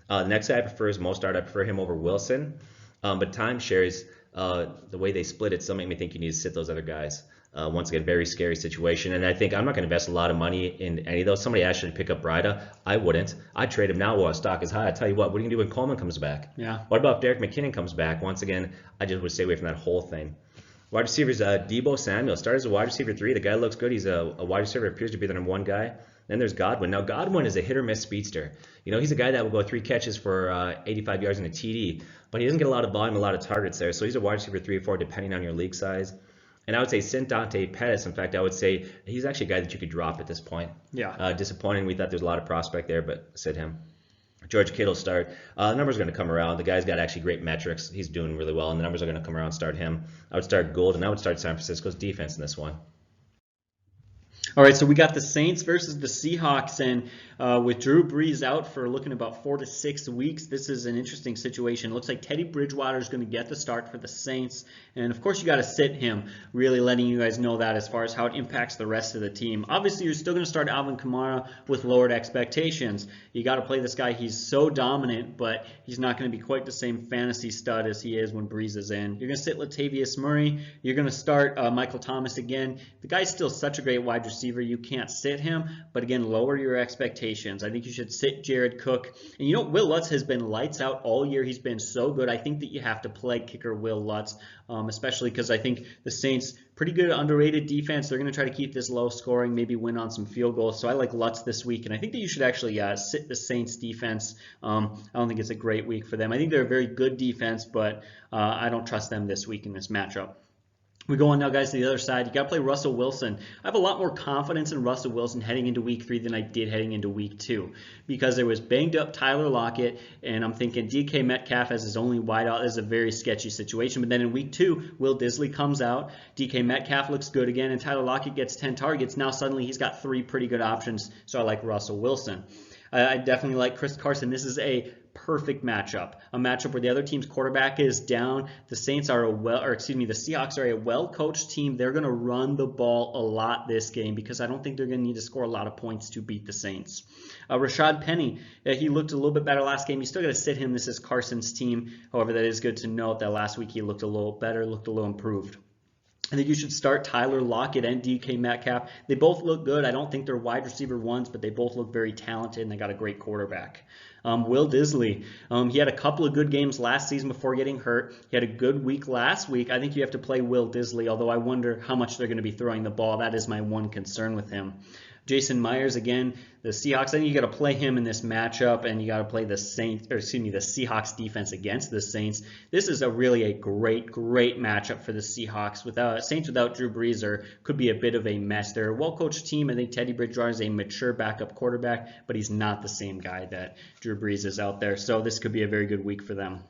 The next guy I prefer is Mostard. I prefer him over Wilson. But timeshares, the way they split it, still make me think you need to sit those other guys. Once again, very scary situation. And I think I'm not going to invest a lot of money in any of those. Somebody actually pick up Breda. I wouldn't. I'd trade him now while stock is high. I tell you what are you going to do when Coleman comes back? Yeah. What about if Derek McKinnon comes back? Once again, I just would stay away from that whole thing. Wide receivers, Deebo Samuel started as a wide receiver 3. The guy looks good. He's a wide receiver. Appears to be the number 1 guy. Then there's Godwin. Now, Godwin is a hit-or-miss speedster. He's a guy that will go 3 catches for 85 yards in a TD, but he doesn't get a lot of volume, a lot of targets there. So he's a wide receiver 3 or 4, depending on your league size. And I would say sit Dante Pettis. In fact, I would say he's actually a guy that you could drop at this point. Yeah. Disappointing. We thought there's a lot of prospect there, but sit him. George Kittle start. The numbers are going to come around. The guy's got actually great metrics. He's doing really well, and the numbers are going to come around. Start him. I would start Gould, and I would start San Francisco's defense in this one. All right, so we got the Saints versus the Seahawks, and with Drew Brees out for looking about 4 to 6 weeks, this is an interesting situation. It looks like Teddy Bridgewater is going to get the start for the Saints, and of course you got to sit him, really letting you guys know that as far as how it impacts the rest of the team. Obviously, you're still going to start Alvin Kamara with lowered expectations. You got to play this guy. He's so dominant, but he's not going to be quite the same fantasy stud as he is when Brees is in. You're going to sit Latavius Murray. You're going to start Michael Thomas again. The guy's still such a great wide receiver. You can't sit him, but again, lower your expectations. I think you should sit Jared Cook. And Will Lutz has been lights out all year. He's been so good. I think that you have to play kicker Will Lutz, especially because I think the Saints, pretty good underrated defense. They're going to try to keep this low scoring, maybe win on some field goals. So I like Lutz this week, and I think that you should actually sit the Saints defense. I don't think it's a great week for them. I think they're a very good defense, but I don't trust them this week in this matchup. We go on now, guys, to the other side. You got to play Russell Wilson. I have a lot more confidence in Russell Wilson heading into week 3 than I did heading into week 2 because there was banged up Tyler Lockett, and I'm thinking DK Metcalf as his only wideout. This is a very sketchy situation. But then in week 2, Will Disley comes out. DK Metcalf looks good again, and Tyler Lockett gets 10 targets. Now suddenly he's got 3 pretty good options, so I like Russell Wilson. I definitely like Chris Carson. This is a perfect matchup, a matchup where the other team's quarterback is down. The the Seahawks are a well-coached team. They're going to run the ball a lot this game because I don't think they're going to need to score a lot of points to beat the Saints. Rashad Penny, he looked a little bit better last game. You still got to sit him. This is Carson's team. However, that is good to note that last week he looked a little better, looked a little improved. I think you should start Tyler Lockett and DK Metcalf. They both look good. I don't think they're wide receiver 1s, but they both look very talented, and they got a great quarterback. Will Disley, he had a couple of good games last season before getting hurt. He had a good week last week. I think you have to play Will Disley, although I wonder how much they're going to be throwing the ball. That is my one concern with him. Jason Myers, again, the Seahawks, I think you got to play him in this matchup, and you got to play the Seahawks defense against the Saints. This is really a great matchup for the Seahawks. Saints without Drew Brees could be a bit of a mess. They're a well-coached team. I think Teddy Bridgewater is a mature backup quarterback, but he's not the same guy that Drew Brees is out there. So this could be a very good week for them.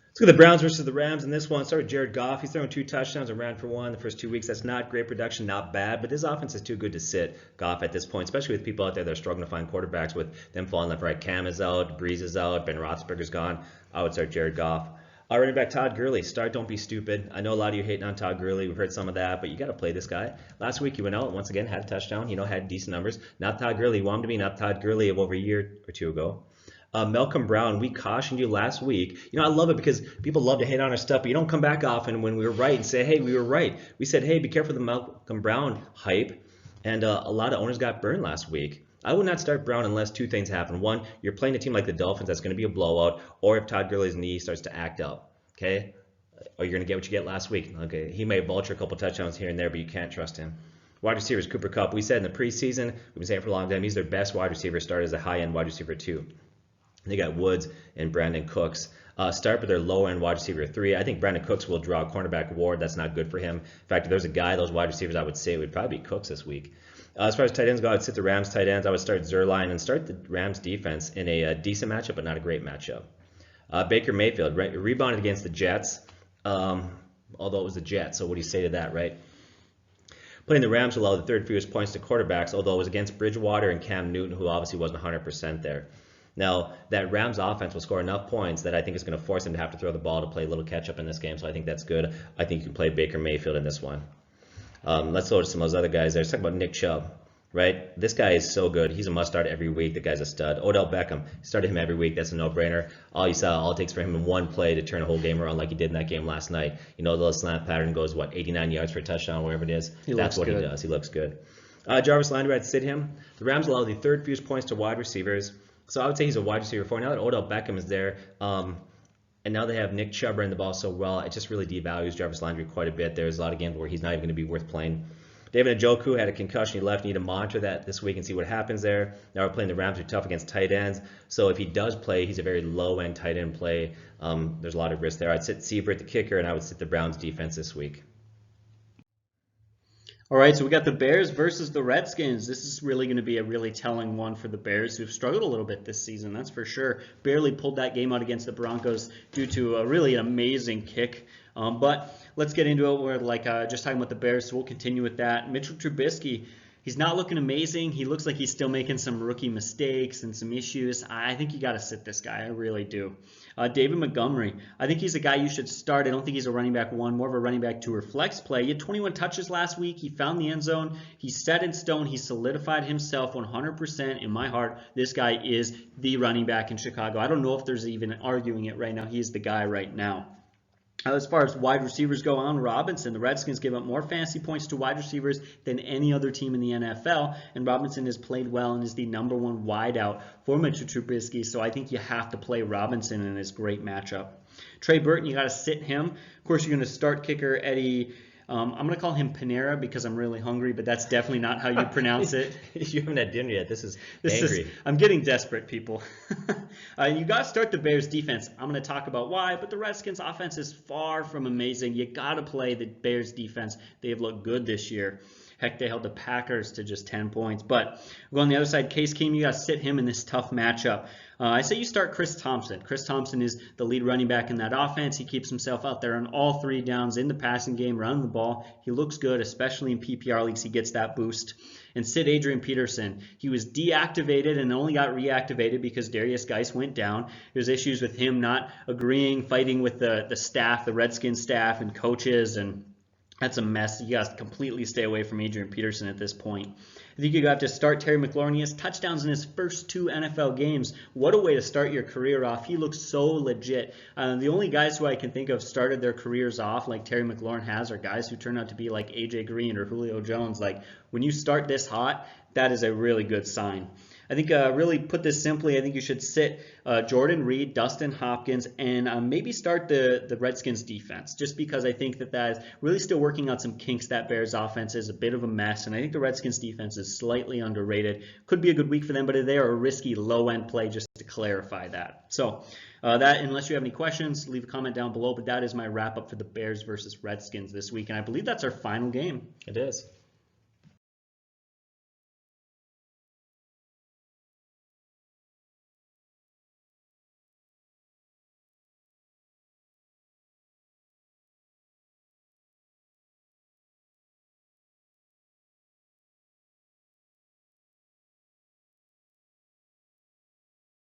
Let's go to the Browns versus the Rams in this one. Start with Jared Goff. He's thrown 2 touchdowns and ran for 1 the first 2 weeks. That's not great production, not bad, but this offense is too good to sit Goff at this point, especially with people out there that are struggling to find quarterbacks with them falling left right. Cam is out, Breeze is out, Ben Roethlisberger's gone. I would start Jared Goff. Running back Todd Gurley. Start, don't be stupid. I know a lot of you hating on Todd Gurley. We've heard some of that, but you got to play this guy. Last week he went out, once again, had a touchdown, had decent numbers. Not Todd Gurley you want him to be, not Todd Gurley of over a year or 2 ago. Malcolm Brown, we cautioned you last week. I love it because people love to hate on our stuff, but you don't come back often when we were right and say, hey, we were right. We said, hey, be careful of the Malcolm Brown hype, and a lot of owners got burned last week. I would not start Brown unless 2 things happen. 1, you're playing a team like the Dolphins that's going to be a blowout, or if Todd Gurley's knee starts to act up. Okay? or you're going to get what you get last week. Okay, he may vulture a couple touchdowns here and there, but you can't trust him. Wide receivers, Cooper Kupp. We said in the preseason, we've been saying it for a long time, he's their best wide receiver. Started as a high-end wide receiver 2. They got Woods and Brandon Cooks. Start with their low-end wide receiver 3. I think Brandon Cooks will draw a cornerback award. That's not good for him. In fact, if there's a guy, those wide receivers, I would say it would probably be Cooks this week. As far as tight ends go, I would sit the Rams tight ends. I would start Zerline and start the Rams defense in a decent matchup, but not a great matchup. Baker Mayfield rebounded against the Jets, although it was the Jets. So what do you say to that, right? Playing the Rams allowed the third fewest points to quarterbacks, although it was against Bridgewater and Cam Newton, who obviously wasn't 100% there. Now, that Rams offense will score enough points that I think it's going to force him to have to throw the ball to play a little catch-up in this game, so I think that's good. I think you can play Baker Mayfield in this one. Let's go to some of those other guys there. Let's talk about Nick Chubb, right? This guy is so good. He's a must-start every week. The guy's a stud. Odell Beckham, started him every week. That's a no-brainer. All it takes for him in one play to turn a whole game around like he did in that game last night. You know, the little slant pattern goes, 89 yards for a touchdown, wherever it is. That's what he does. He looks good. Jarvis Landry, I'd sit him. The Rams allow the third fewest points to wide receivers. So I would say he's a wide receiver 4. Now that Odell Beckham is there, and now they have Nick Chubb running the ball so well, it just really devalues Jarvis Landry quite a bit. There's a lot of games where he's not even going to be worth playing. David Njoku had a concussion. He left. You need to monitor that this week and see what happens there. Now we're playing the Rams, who are tough against tight ends. So if he does play, he's a very low-end tight end play. There's a lot of risk there. I'd sit Seabert, the kicker, and I would sit the Browns defense this week. All right, so we got the Bears versus the Redskins. This is really going to be a really telling one for the Bears, who've struggled a little bit this season, that's for sure. Barely pulled that game out against the Broncos due to a really amazing kick. But let's get into it. We're just talking about the Bears, so we'll continue with that. Mitchell Trubisky, he's not looking amazing. He looks like he's still making some rookie mistakes and some issues. I think you got to sit this guy. I really do. David Montgomery, I think he's a guy you should start. I don't think he's a running back 1, more of a running back 2 or flex play. He had 21 touches last week. He found the end zone. He's set in stone. He solidified himself 100% in my heart. This guy is the running back in Chicago. I don't know if there's even arguing it right now. He is the guy right now. As far as wide receivers go, Allen Robinson, the Redskins give up more fantasy points to wide receivers than any other team in the NFL, and Robinson has played well and is the #1 wideout for Mitchell Trubisky, so I think you have to play Robinson in this great matchup. Trey Burton, you got to sit him. Of course, you're going to start kicker Eddie. I'm going to call him Panera because I'm really hungry, but that's definitely not how you pronounce it. You haven't had dinner yet. This is angry. I'm getting desperate, people. You got to start the Bears defense. I'm going to talk about why, but the Redskins offense is far from amazing. You got to play the Bears defense. They have looked good this year. Heck, they held the Packers to just 10 points. But go on the other side, Case Keenum, you got to sit him in this tough matchup. I say you start Chris Thompson. Chris Thompson is the lead running back in that offense. He keeps himself out there on all 3 downs in the passing game, running the ball. He looks good, especially in PPR leagues. He gets that boost. And sit Adrian Peterson. He was deactivated and only got reactivated because Darius Geis went down. There's issues with him not agreeing, fighting with the staff, the Redskins staff and coaches, and that's a mess. You guys completely stay away from Adrian Peterson at this point. I think you have to start Terry McLaurin. He has touchdowns in his first 2 NFL games. What a way to start your career off. He looks so legit. The only guys who I can think of started their careers off like Terry McLaurin has are guys who turn out to be like A.J. Green or Julio Jones. Like, when you start this hot, that is a really good sign. I think really put this simply, I think you should sit Jordan Reed, Dustin Hopkins, and maybe start the Redskins defense, just because I think that is really still working out some kinks. That Bears offense is a bit of a mess, and I think the Redskins defense is slightly underrated. Could be a good week for them, but they are a risky low-end play, just to clarify that. So that, unless you have any questions, leave a comment down below, but that is my wrap-up for the Bears versus Redskins this week, and I believe that's our final game. It is.